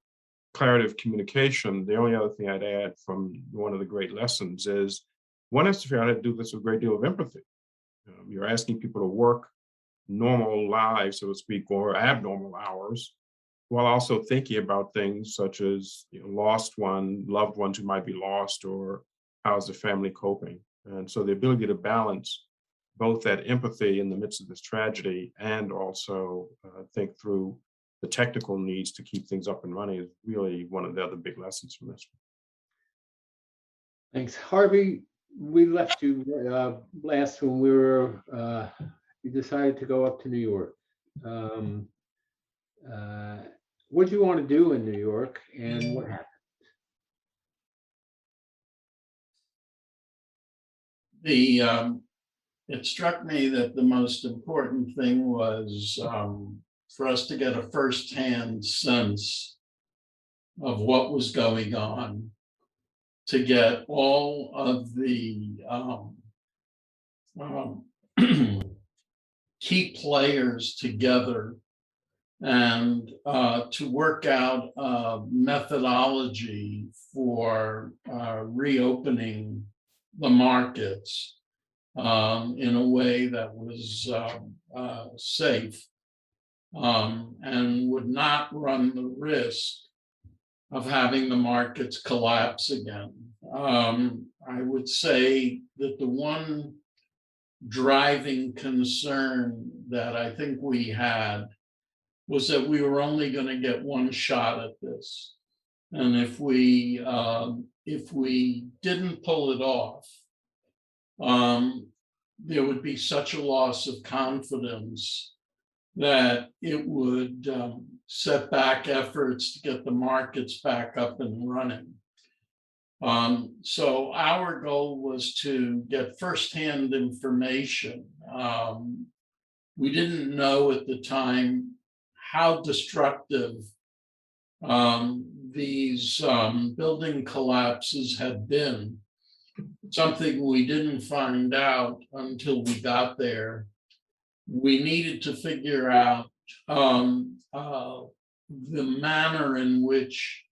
clarity of communication, the only other thing I'd add from one of the great lessons is one has to figure out how to do this with a great deal of empathy. You're asking people to work normal lives, so to speak, or abnormal hours, while also thinking about things such as loved ones who might be lost, or how's the family coping. And so the ability to balance both that empathy in the midst of this tragedy and also think through the technical needs to keep things up and running is really one of the other big lessons from this. Thanks. Harvey, we left you last when you decided to go up to New York. What did you want to do in New York, and what happened? It struck me that the most important thing was for us to get a firsthand sense of what was going on, to get all of the key players together and to work out a methodology for reopening the markets in a way that was safe and would not run the risk of having the markets collapse again. I would say that the one driving concern that I think we had was that we were only going to get one shot at this. And if we didn't pull it off, there would be such a loss of confidence that it would set back efforts to get the markets back up and running. So our goal was to get firsthand information. We didn't know at the time how destructive these building collapses had been. Something we didn't find out until we got there. We needed to figure out the manner in which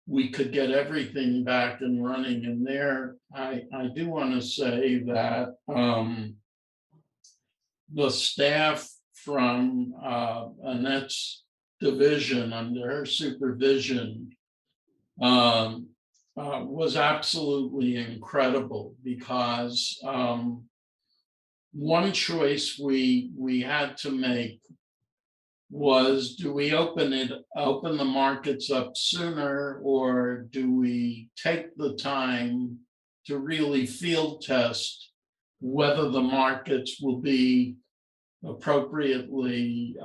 we could get everything back and running. And there, I do want to say that the staff from Annette's division under her supervision was absolutely incredible, because one choice we had to make was, do we open the markets up sooner, or do we take the time to really field test whether the markets will be appropriately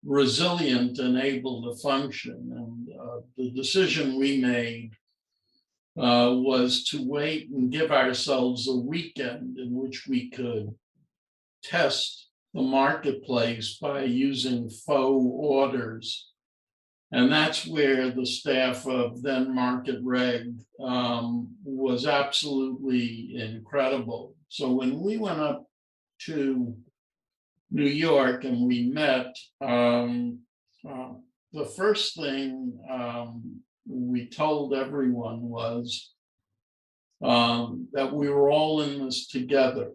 resilient and able to function? And the decision we made was to wait and give ourselves a weekend in which we could test the marketplace by using faux orders. And that's where the staff of then Market Reg was absolutely incredible. So when we went up to New York and we met, the first thing we told everyone was that we were all in this together.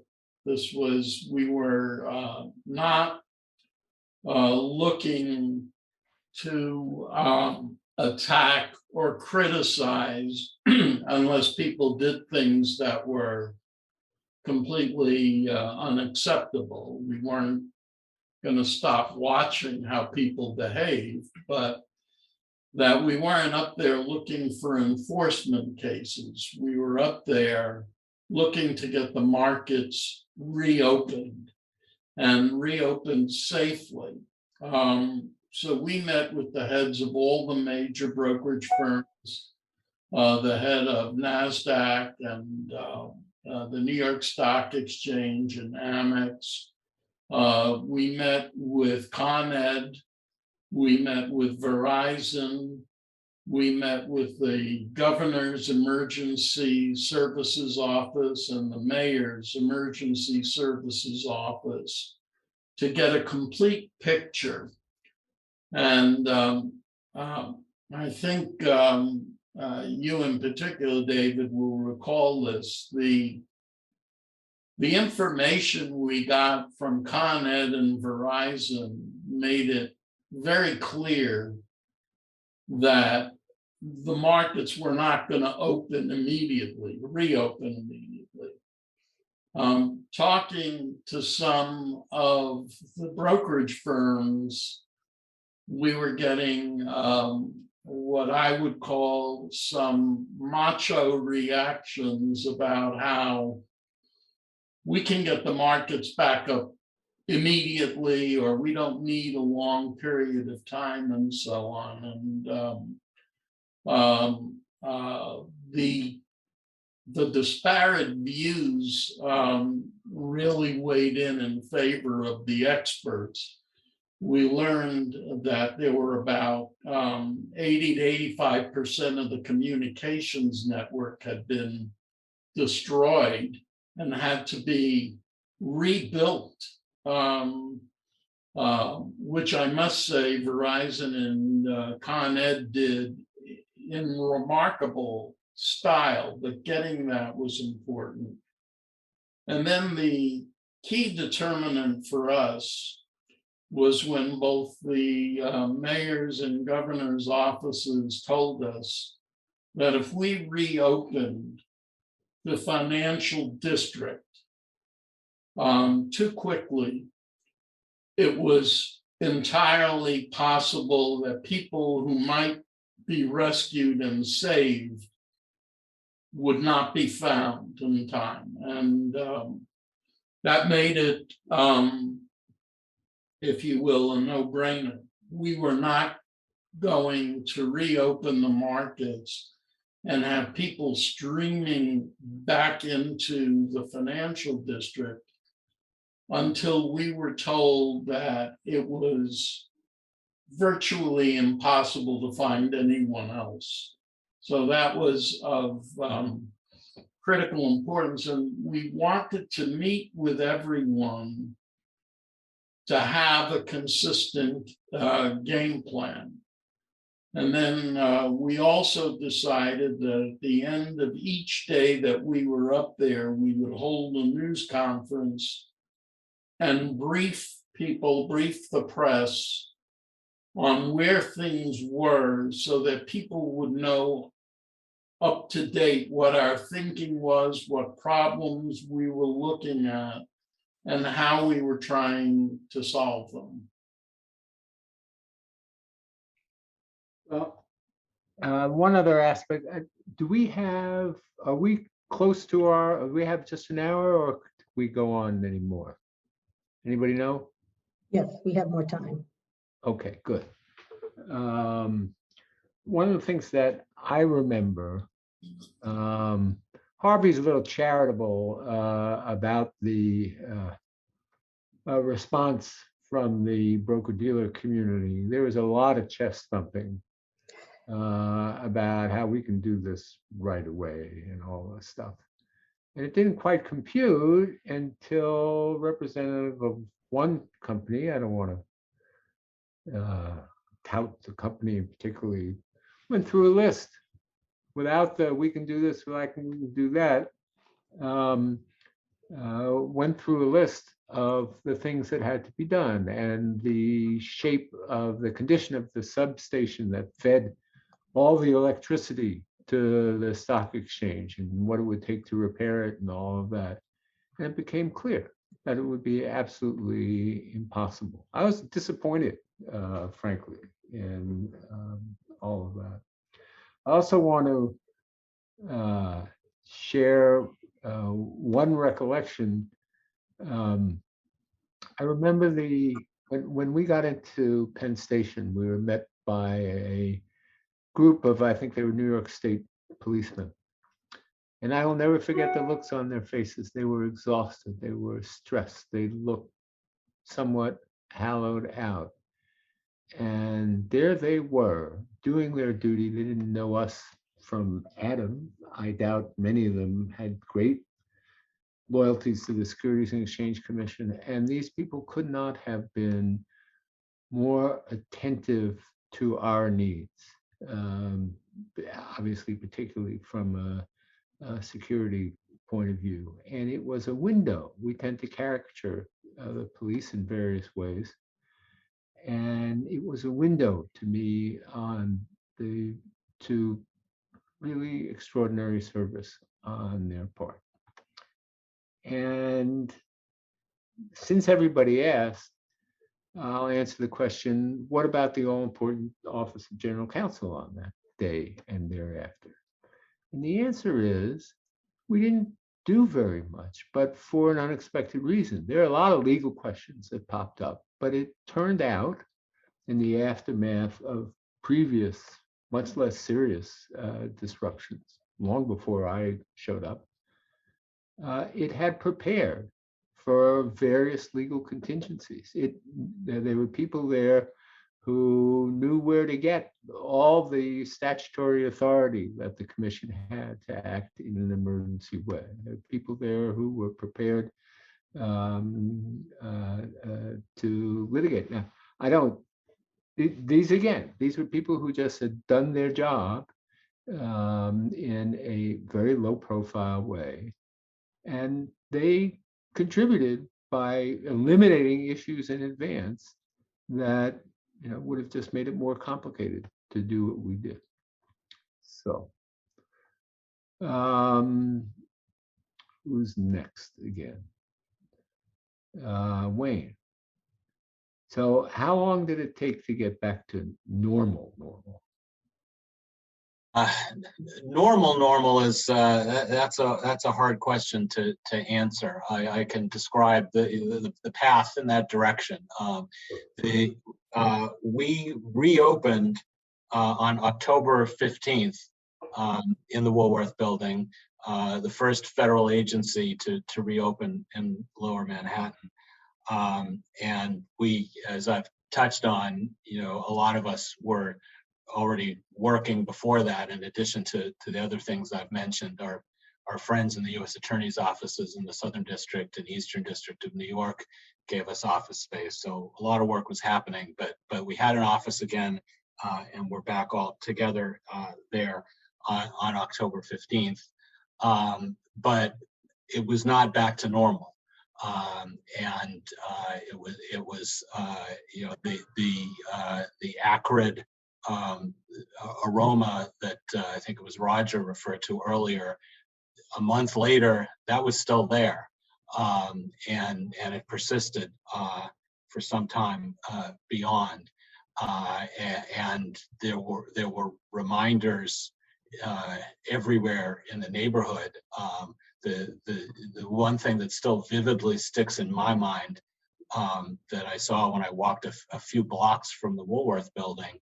We were not looking to attack or criticize unless people did things that were completely unacceptable. We weren't going to stop watching how people behaved, but that we weren't up there looking for enforcement cases. We were up there looking to get the markets reopened and reopened safely. So we met with the heads of all the major brokerage firms, the head of NASDAQ and the New York Stock Exchange and Amex. We met with Con Ed. We met with Verizon. We met with the governor's emergency services office and the mayor's emergency services office to get a complete picture. And I think you in particular, David, will recall this. The information we got from Con Ed and Verizon made it very clear that the markets were not going to reopen immediately. Talking to some of the brokerage firms, we were getting what I would call some macho reactions about how we can get the markets back up immediately, or we don't need a long period of time, and so on. And the disparate views really weighed in favor of the experts. We learned that there were about 80 to 85% of the communications network had been destroyed and had to be rebuilt, which I must say Verizon and Con Ed did in remarkable style, but getting that was important. And then the key determinant for us was when both the mayor's and governor's offices told us that if we reopened the financial district too quickly, it was entirely possible that people who might be rescued and saved would not be found in time. And that made it, if you will, a no-brainer. We were not going to reopen the markets and have people streaming back into the financial district until we were told that it was virtually impossible to find anyone else. So that was of critical importance, and we wanted to meet with everyone to have a consistent game plan. And then we also decided that at the end of each day that we were up there, we would hold a news conference and brief the press on where things were so that people would know up to date what our thinking was, what problems we were looking at, and how we were trying to solve them. Well, one other aspect, are we close to do we have just an hour, or could we go on anymore? Anybody know? Yes, we have more time. Okay, good. One of the things that I remember, Harvey's a little charitable about the response from the broker-dealer community. There was a lot of chest thumping about how we can do this right away and all this stuff. And it didn't quite compute until representative of one company, I don't want to tout the company particularly, went through a list without the we can do this, we can do that, went through a list of the things that had to be done and the shape of the condition of the substation that fed all the electricity to the stock exchange and what it would take to repair it and all of that. And it became clear that it would be absolutely impossible. I was disappointed, frankly, in all of that. I also want to share one recollection. I remember when we got into Penn Station, we were met by a group of, I think they were New York State policemen. And I will never forget the looks on their faces. They were exhausted. They were stressed. They looked somewhat hollowed out. And there they were doing their duty. They didn't know us from Adam. I doubt many of them had great loyalties to the Securities and Exchange Commission. And these people could not have been more attentive to our needs. Obviously, particularly from a security point of view. And it was a window. We tend to caricature the police in various ways. And it was a window to me on to really extraordinary service on their part. And since everybody asked, I'll answer the question, what about the all-important Office of General Counsel on that day and thereafter? And the answer is, we didn't do very much, but for an unexpected reason. There are a lot of legal questions that popped up, but it turned out in the aftermath of previous, much less serious disruptions, long before I showed up, it had prepared for various legal contingencies. There were people there who knew where to get all the statutory authority that the commission had to act in an emergency way. There were people there who were prepared to litigate. Now, these were people who just had done their job in a very low profile way. And they contributed by eliminating issues in advance that would have just made it more complicated to do what we did. So, who's next again? Wayne. So how long did it take to get back to normal? Normal is that's a hard question to answer. I can describe the path in that direction. We reopened on October 15th in the Woolworth Building, the first federal agency to reopen in Lower Manhattan. And we, as I've touched on, a lot of us were already working before that, in addition to the other things I've mentioned. Our friends in the U.S. Attorney's offices in the Southern District and Eastern District of New York gave us office space. So a lot of work was happening, but we had an office again, and we're back all together there on October 15th. But it was not back to normal. And it was the acrid aroma that I think it was Roger referred to earlier. A month later, that was still there, and it persisted for some time beyond. And there were reminders everywhere in the neighborhood. The one thing that still vividly sticks in my mind that I saw when I walked a few blocks from the Woolworth Building,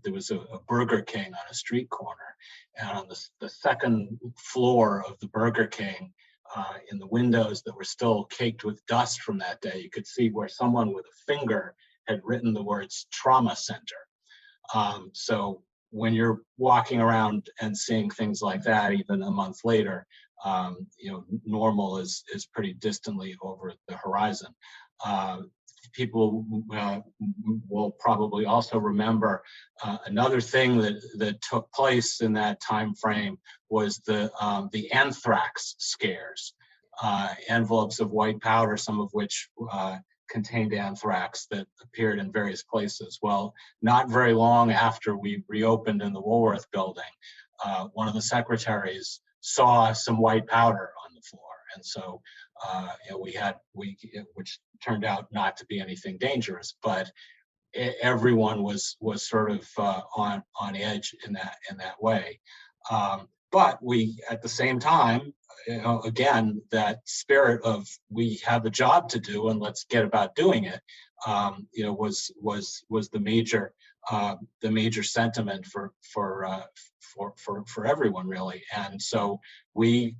there was a Burger King on a street corner, and on the second floor of the Burger King, in the windows that were still caked with dust from that day, you could see where someone with a finger had written the words trauma center. So when you're walking around and seeing things like that, even a month later, normal is pretty distantly over the horizon. People will probably also remember another thing that took place in that time frame was the anthrax scares. Envelopes of white powder, some of which contained anthrax, that appeared in various places. Well, not very long after we reopened in the Woolworth Building, one of the secretaries saw some white powder on the floor. And so which turned out not to be anything dangerous, but everyone was sort of on edge in that way. But we, at the same time, again, that spirit of we have a job to do and let's get about doing it, was the major sentiment for everyone, really. And so we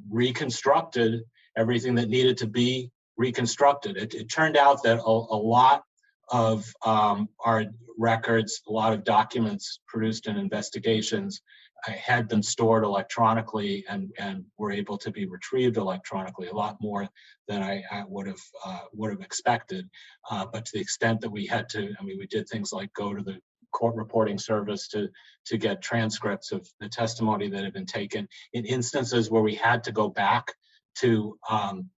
reconstructed everything that needed to be reconstructed. It turned out that a lot of our records, a lot of documents produced in investigations had been stored electronically and were able to be retrieved electronically, a lot more than I would have expected. But to the extent that we had to, we did things like go to the court reporting service to get transcripts of the testimony that had been taken. In instances where we had to go back to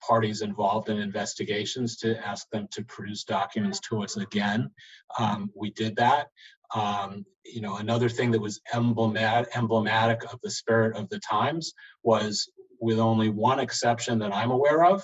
parties involved in investigations to ask them to produce documents to us again, we did that. Another thing that was emblematic of the spirit of the times was, with only one exception that I'm aware of,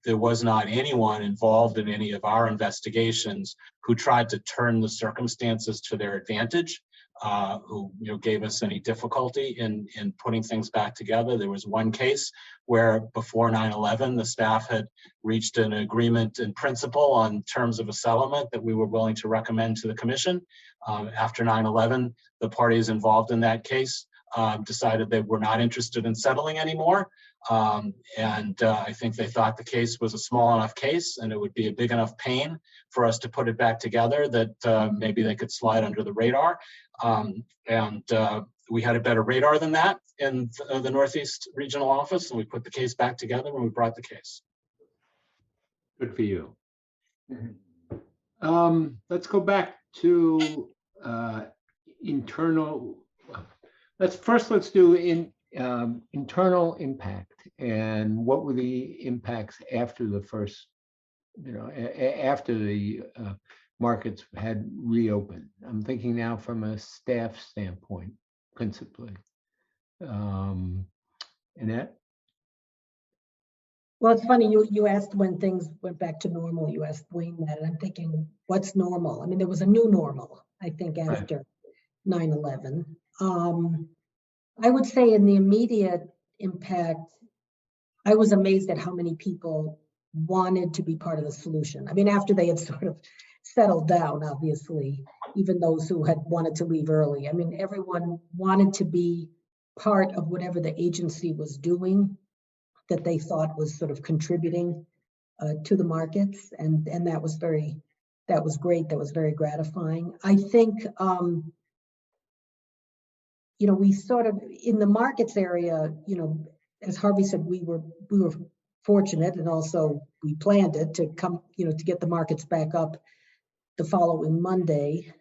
there was not anyone involved in any of our investigations who tried to turn the circumstances to their advantage, who gave us any difficulty in putting things back together. There was one case where before 9/11, the staff had reached an agreement in principle on terms of a settlement that we were willing to recommend to the commission. After 9/11, the parties involved in that case decided they were not interested in settling anymore. And I think they thought the case was a small enough case and it would be a big enough pain for us to put it back together that maybe they could slide under the radar. We had a better radar than that in the Northeast Regional Office, and we put the case back together when we brought the case. Good for you. Let's go back to internal. Let's do internal impact, and what were the impacts after the first after the markets had reopened. I'm thinking now from a staff standpoint, principally. Annette? Well, it's funny, you asked when things went back to normal, you asked Wayne that, and I'm thinking, what's normal? I mean, there was a new normal, I think, after 9/11. I would say in the immediate impact, I was amazed at how many people wanted to be part of the solution. I mean, after they had sort of settled down, obviously, even those who had wanted to leave early. I mean, everyone wanted to be part of whatever the agency was doing that they thought was sort of contributing to the markets, and that was great. That was very gratifying. I think we sort of in the markets area, as Harvey said, we were fortunate, and also we planned it to come, to get the markets back up the following Monday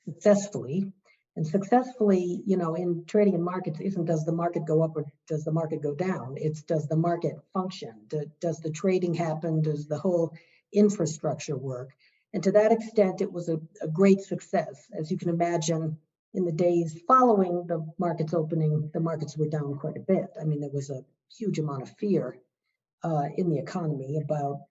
successfully. And successfully, in trading in markets isn't does the market go up or does the market go down? It's does the market function? Does the trading happen? Does the whole infrastructure work? And to that extent, it was a great success. As you can imagine, in the days following the markets opening, the markets were down quite a bit. I mean, there was a huge amount of fear in the economy about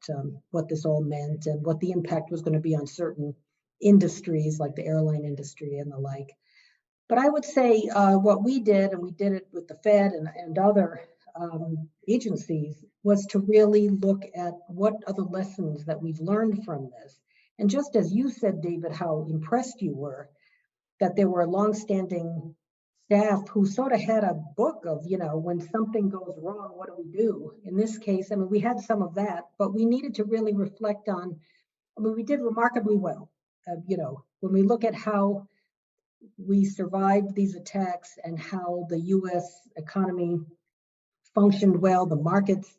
what this all meant and what the impact was going to be on certain industries like the airline industry and the like. But I would say what we did, and we did it with the Fed and other agencies, was to really look at what are the lessons that we've learned from this. And just as you said, David, how impressed you were that there were longstanding staff who sort of had a book of, when something goes wrong, what do we do? In this case, I mean, we had some of that, but we needed to really reflect on, we did remarkably well. When we look at how we survived these attacks and how the US economy functioned well, the markets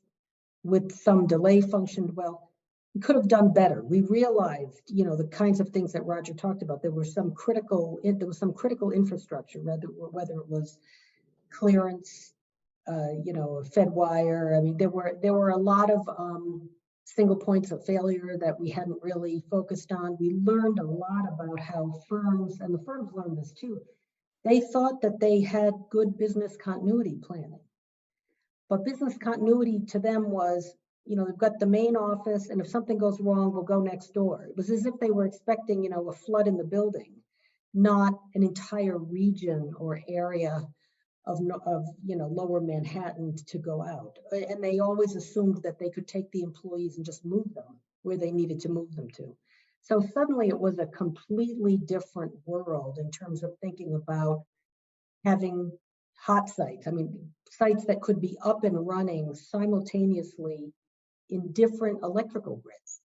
with some delay functioned well, we could have done better. We realized, the kinds of things that Roger talked about. There was some critical infrastructure, whether it was clearance, Fed wire. I mean, there were a lot of single points of failure that we hadn't really focused on. We learned a lot about how firms, and the firms learned this too, they thought that they had good business continuity planning. But business continuity to them was, they've got the main office, and if something goes wrong, we'll go next door. It was as if they were expecting, a flood in the building, not an entire region or area of lower Manhattan to go out. And they always assumed that they could take the employees and just move them where they needed to move them to. So suddenly it was a completely different world in terms of thinking about having hot sites. I mean, sites that could be up and running simultaneously in different electrical grids.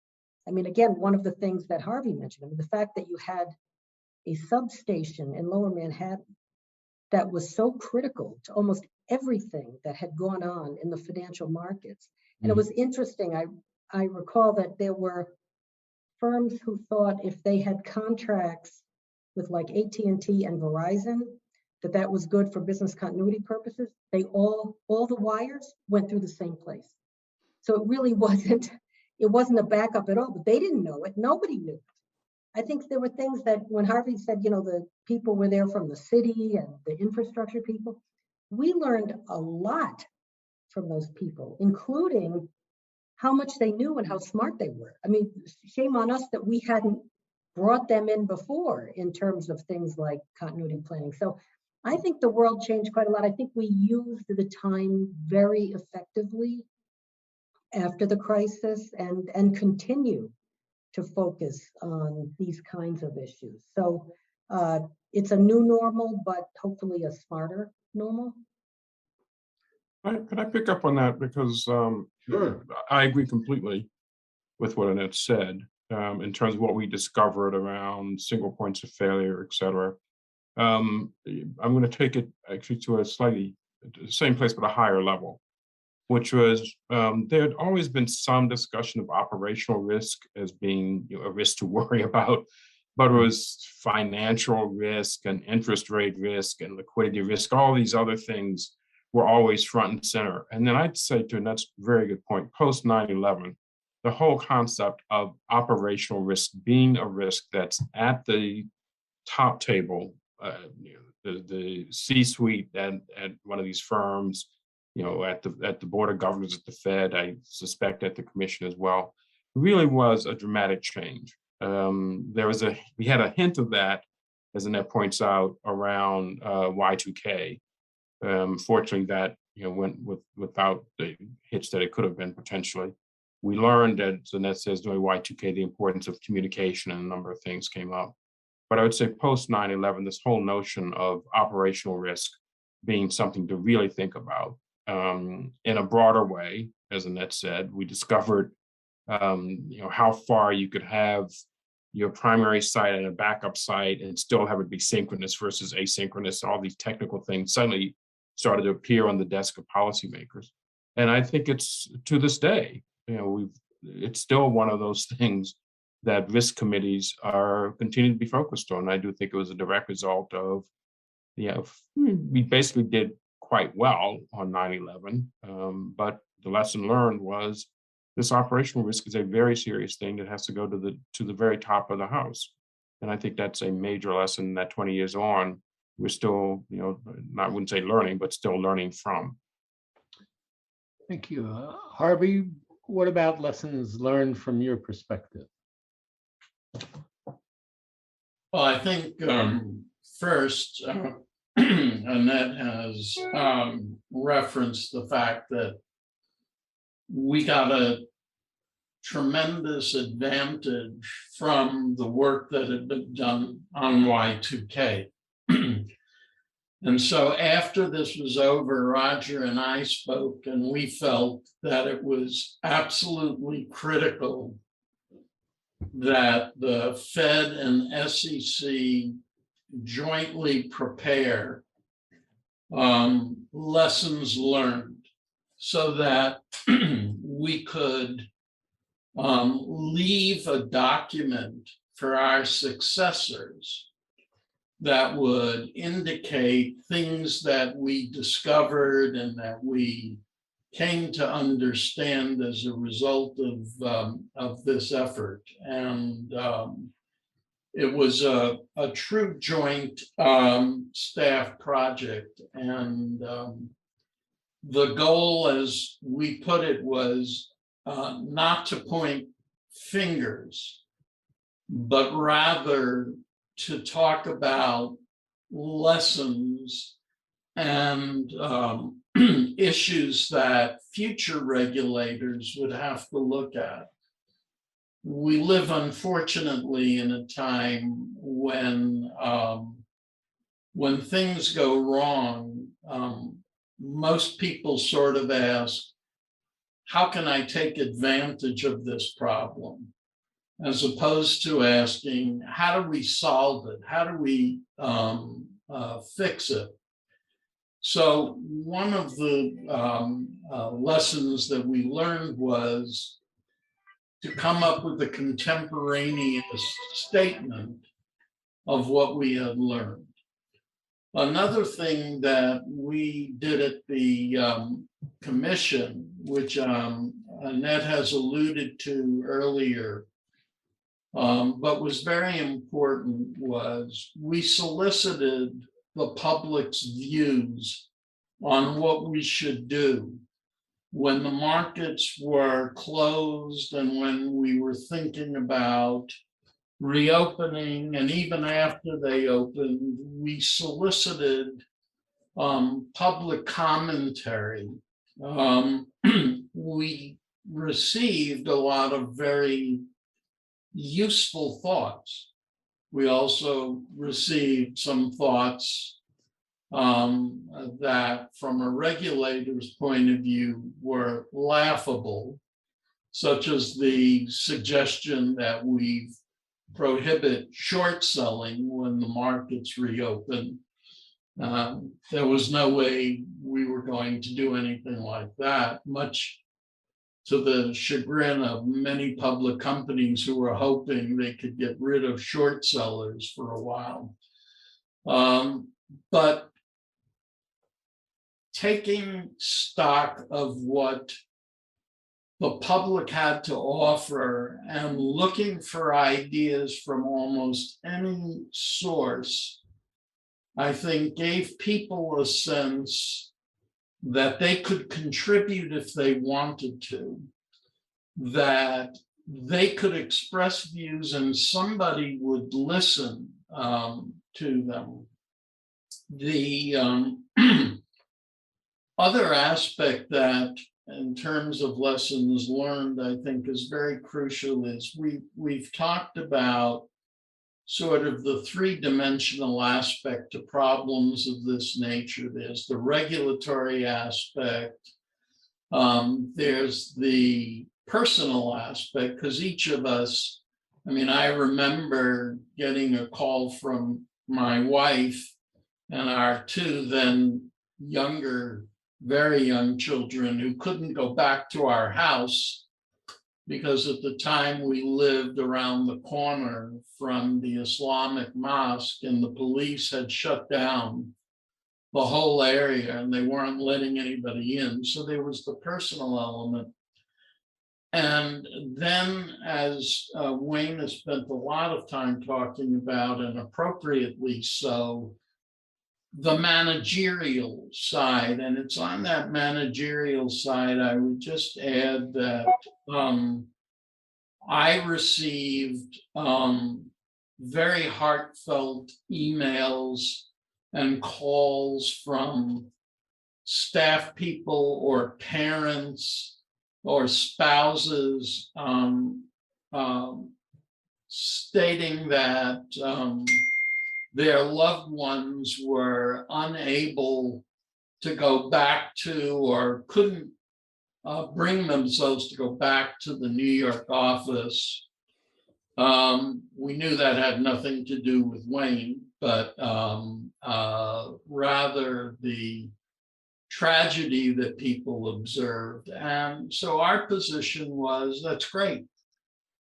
I mean, again, one of the things that Harvey mentioned, the fact that you had a substation in lower Manhattan that was so critical to almost everything that had gone on in the financial markets. And it was interesting, I recall that there were firms who thought if they had contracts with like AT&T and Verizon, that was good for business continuity purposes. They all the wires went through the same place. So it really wasn't a backup at all, but they didn't know it. Nobody knew it. I think there were things that when Harvey said, the people were there from the city and the infrastructure people, we learned a lot from those people, including how much they knew and how smart they were. I mean, shame on us that we hadn't brought them in before in terms of things like continuity planning. So I think the world changed quite a lot. I think we used the time very effectively after the crisis and continue to focus on these kinds of issues. So it's a new normal, but hopefully a smarter normal. Could I pick up on that? Because Sure. I agree completely with what Annette said in terms of what we discovered around single points of failure, et cetera. I'm going to take it actually to a slightly same place, but a higher level, which was there had always been some discussion of operational risk as being a risk to worry about, but it was financial risk and interest rate risk and liquidity risk. All these other things were always front and center. And then I'd say, to Annette's very good point, post 9/11, the whole concept of operational risk being a risk that's at the top table, the C-suite at one of these firms, at the board of governors at the Fed, I suspect at the commission as well, really was a dramatic change. We had a hint of that, as Annette points out, around Y2K. Fortunately, that went without the hitch that it could have been potentially. We learned, as Annette says, during Y2K, the importance of communication, and a number of things came up. But I would say post 9/11, this whole notion of operational risk being something to really think about in a broader way, as Annette said, we discovered how far you could have your primary site and a backup site and still have it be synchronous versus asynchronous. All these technical things suddenly started to appear on the desk of policymakers. And I think it's, to this day, it's still one of those things that risk committees are continuing to be focused on. I do think it was a direct result of, we basically did quite well on 9/11, but the lesson learned was this operational risk is a very serious thing that has to go to the very top of the house. And I think that's a major lesson that 20 years on, we're still, I wouldn't say learning, but still learning from. Thank you. Harvey, what about lessons learned from your perspective? Well, I think first, Annette has referenced the fact that we got a tremendous advantage from the work that had been done on Y2K. And so after this was over, Roger and I spoke, and we felt that it was absolutely critical that the Fed and SEC jointly prepare lessons learned so that we could leave a document for our successors that would indicate things that we discovered and that we came to understand as a result of this effort. And it was a true joint staff project. And the goal, as we put it, was not to point fingers, but rather to talk about lessons and issues that future regulators would have to look at. We live, unfortunately, in a time when things go wrong, most people sort of ask, how can I take advantage of this problem? As opposed to asking, how do we solve it? How do we fix it? So one of the lessons that we learned was to come up with a contemporaneous statement of what we had learned. Another thing that we did at the commission, which Annette has alluded to earlier, but was very important, was we solicited the public's views on what we should do when the markets were closed and when we were thinking about reopening, and even after they opened, we solicited public commentary. We received a lot of very useful thoughts. We also received some thoughts that, from a regulator's point of view, were laughable, such as the suggestion that we prohibit short selling when the markets reopen. There was no way we were going to do anything like that, much to the chagrin of many public companies who were hoping they could get rid of short sellers for a while. But taking stock of what the public had to offer, and looking for ideas from almost any source, I think gave people a sense that they could contribute if they wanted to, that they could express views and somebody would listen to them. The other aspect that, in terms of lessons learned, I think is very crucial is we've talked about sort of the three-dimensional aspect to problems of this nature. There's the regulatory aspect, there's the personal aspect, because each of us, I mean, I remember getting a call from my wife and our two then younger, very young children who couldn't go back to our house because at the time we lived around the corner from the Islamic mosque and the police had shut down the whole area and they weren't letting anybody in. So there was the personal element. And then, as Wayne has spent a lot of time talking about, and appropriately so, the managerial side. And it's on that managerial side, I would just add that I received very heartfelt emails and calls from staff people or parents or spouses stating that their loved ones were unable to go back to or couldn't bring themselves to go back to the New York office. We knew that had nothing to do with Wayne, but rather the tragedy that people observed. And so our position was, that's great.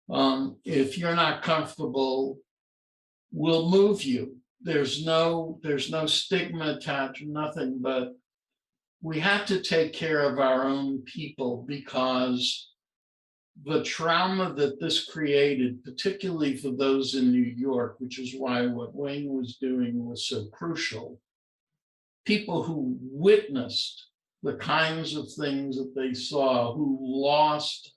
If you're not comfortable, we'll move you. There's no stigma attached, nothing, but we had to take care of our own people because the trauma that this created, particularly for those in New York, which is why what Wayne was doing was so crucial. People who witnessed the kinds of things that they saw, who lost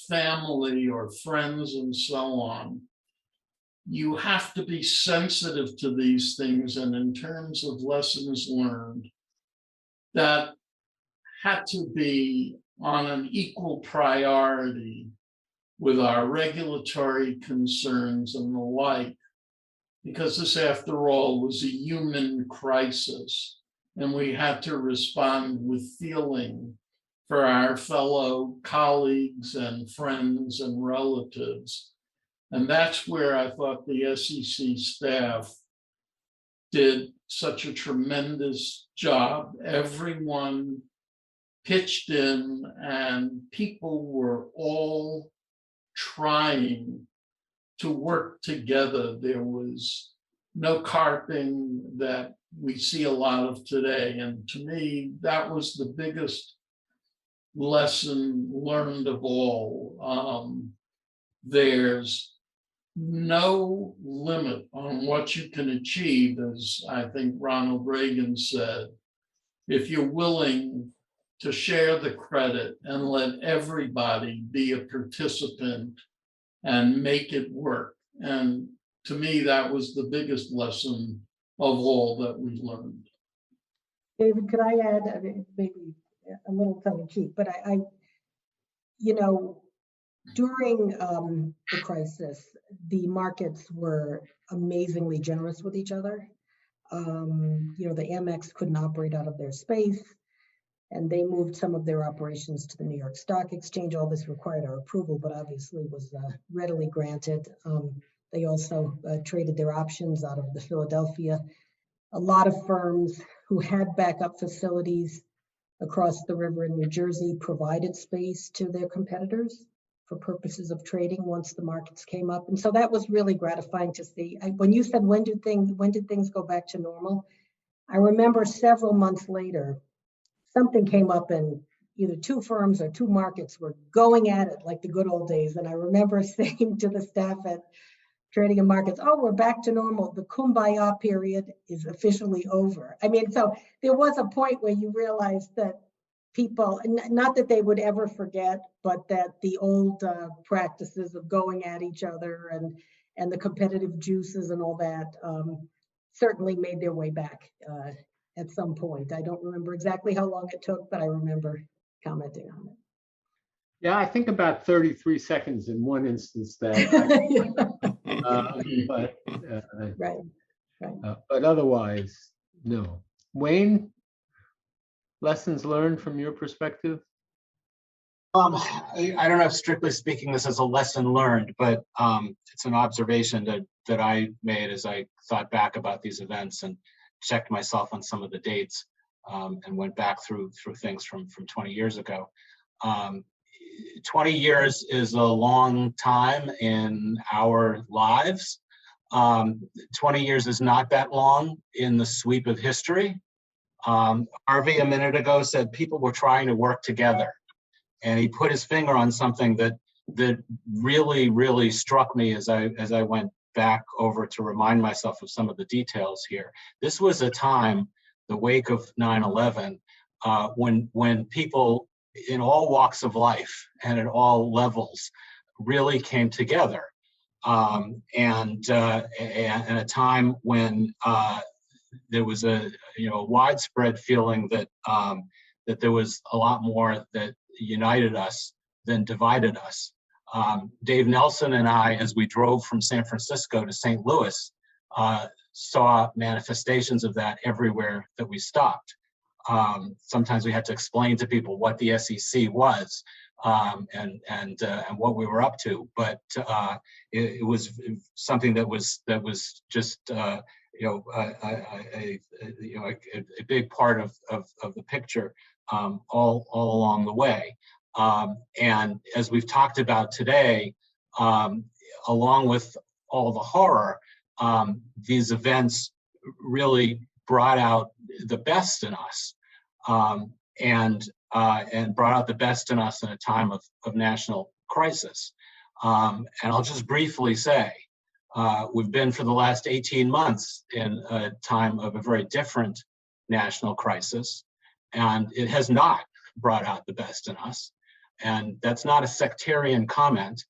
family or friends and so on. You have to be sensitive to these things. And in terms of lessons learned, that had to be on an equal priority with our regulatory concerns and the like, because this, after all, was a human crisis, and we had to respond with feeling for our fellow colleagues and friends and relatives. And that's where I thought the SEC staff did such a tremendous job. Everyone pitched in, and people were all trying to work together. There was no carping that we see a lot of today. And to me, that was the biggest lesson learned of all. There's no limit on what you can achieve, as I think Ronald Reagan said, if you're willing to share the credit and let everybody be a participant and make it work. And to me, that was the biggest lesson of all that we learned. David, could I add, maybe a little tongue in cheek, but I during the crisis, the markets were amazingly generous with each other. The Amex couldn't operate out of their space, and they moved some of their operations to the New York Stock Exchange. All this required our approval, but obviously was readily granted. They also traded their options out of the Philadelphia. A lot of firms who had backup facilities across the river in New Jersey provided space to their competitors for purposes of trading once the markets came up. And so that was really gratifying to see. When you said, when did things go back to normal? I remember several months later, something came up in either two firms or two markets were going at it like the good old days. And I remember saying to the staff at Trading and Markets, oh, we're back to normal. The kumbaya period is officially over. I mean, so there was a point where you realized that people, not that they would ever forget, but that the old practices of going at each other and the competitive juices and all that certainly made their way back at some point. I don't remember exactly how long it took, but I remember commenting on it. Yeah, I think about 33 seconds in one instance that, Right. But otherwise, no. Wayne, lessons learned from your perspective? I don't know if strictly speaking this is a lesson learned, but it's an observation that I made as I thought back about these events and checked myself on some of the dates and went back through things from 20 years ago. 20 years is a long time in our lives. 20 years is not that long in the sweep of history. Harvey a minute ago said people were trying to work together, and he put his finger on something that really, really struck me as I went back over to remind myself of some of the details here. This was a time, the wake of 9/11, when people in all walks of life and at all levels really came together, and a time when there was a widespread feeling that that there was a lot more that united us than divided us. Dave Nelson and I, as we drove from San Francisco to St. Louis, saw manifestations of that everywhere that we stopped. Sometimes we had to explain to people what the SEC was and what we were up to, but it was something that was just a big part of the picture all along the way. And as we've talked about today, along with all the horror, these events really brought out the best in us, and brought out the best in us in a time of national crisis. And I'll just briefly say, we've been for the last 18 months in a time of a very different national crisis, and it has not brought out the best in us. And that's not a sectarian comment,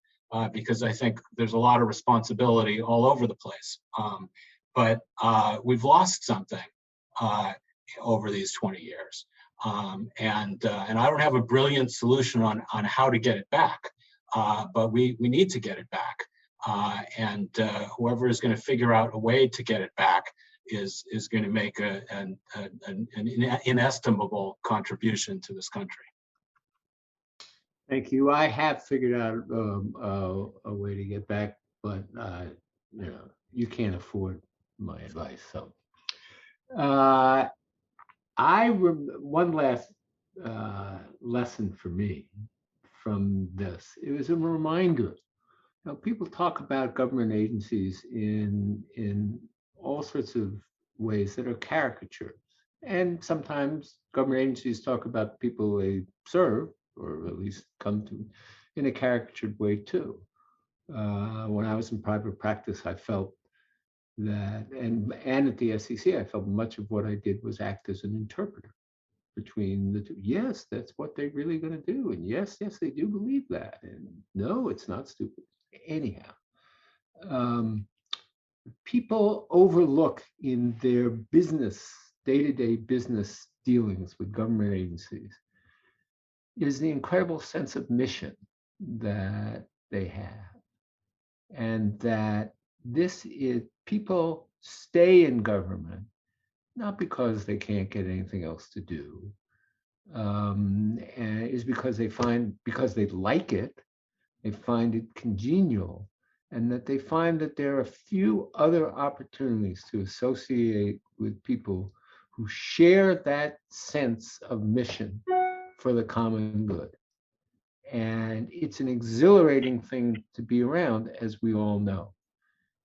because I think there's a lot of responsibility all over the place. But we've lost something over these 20 years. And I don't have a brilliant solution on how to get it back, but we need to get it back. And whoever is going to figure out a way to get it back is going to make an inestimable contribution to this country. Thank you. I have figured out a way to get back, but you can't afford my advice. So, one last lesson for me from this. It was a reminder. People talk about government agencies in all sorts of ways that are caricatures, and sometimes government agencies talk about people they serve, or at least come to, in a caricatured way too. When I was in private practice, I felt that, and at the SEC, I felt much of what I did was act as an interpreter between the two. Yes, that's what they're really going to do, and yes, they do believe that, and no, it's not stupid. Anyhow, people overlook in their business, day-to-day business dealings with government agencies is the incredible sense of mission that they have, and that this is, people stay in government not because they can't get anything else to do, and is because they like it, they find it congenial, and that they find that there are a few other opportunities to associate with people who share that sense of mission for the common good. And it's an exhilarating thing to be around, as we all know.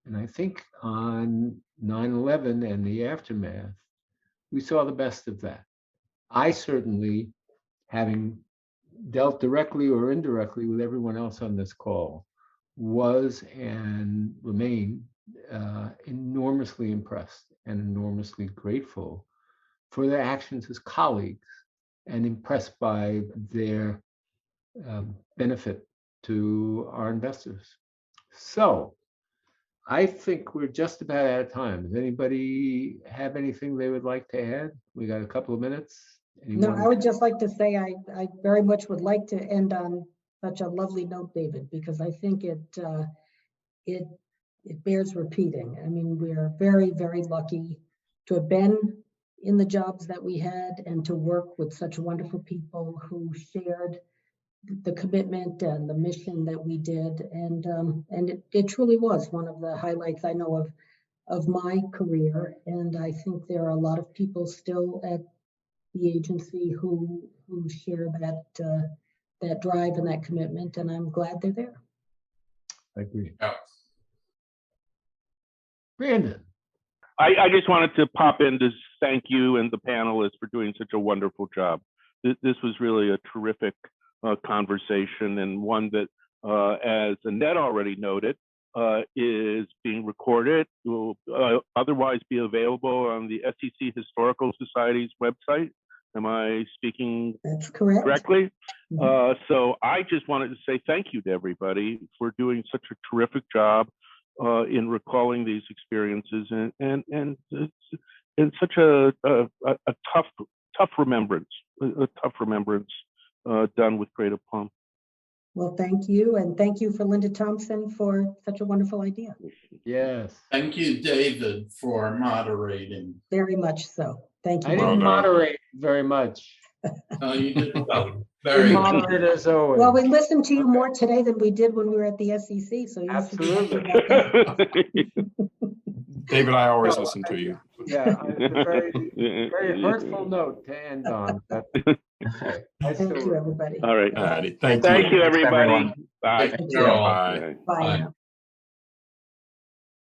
And I think on 9/11 and the aftermath, we saw the best of that. I certainly, having dealt directly or indirectly with everyone else on this call, was and remain enormously impressed and enormously grateful for their actions as colleagues and impressed by their benefit to our investors. So I think we're just about out of time. Does anybody have anything they would like to add? We got a couple of minutes. No, Anyone? I would just like to say I very much would like to end on such a lovely note, David, because I think it bears repeating. I mean, we're very, very lucky to have been in the jobs that we had and to work with such wonderful people who shared the commitment and the mission that we did. And it truly was one of the highlights I know of my career. And I think there are a lot of people still at the agency who share that drive and that commitment. And I'm glad they're there. I agree. Yeah. Brandon. I just wanted to pop in to thank you and the panelists for doing such a wonderful job. This was really a terrific conversation, and one that, as Annette already noted, is being recorded. It will otherwise be available on the SEC Historical Society's website. Am I speaking That's correct. correctly? Mhm. So I just wanted to say thank you to everybody for doing such a terrific job in recalling these experiences, and such a tough remembrance, done with great aplomb. Well, thank you. And thank you for Linda Thompson for such a wonderful idea. Yes. Thank you, David, for moderating. Very much so. Thank you. I didn't Well done. moderate very much. You did well. You Very good. moderated as always. Well, we listened to you Okay. more today than we did when we were at the SEC, so you should be happy Absolutely. about that. David, I always No, listen to you. Yeah, it's a very hurtful note to end on. But okay, I Thank you, still- everybody. All right. Alrighty, thank you. Thank you, Thanks, everybody. everyone. Bye. Take care all. Bye. Bye Bye. now.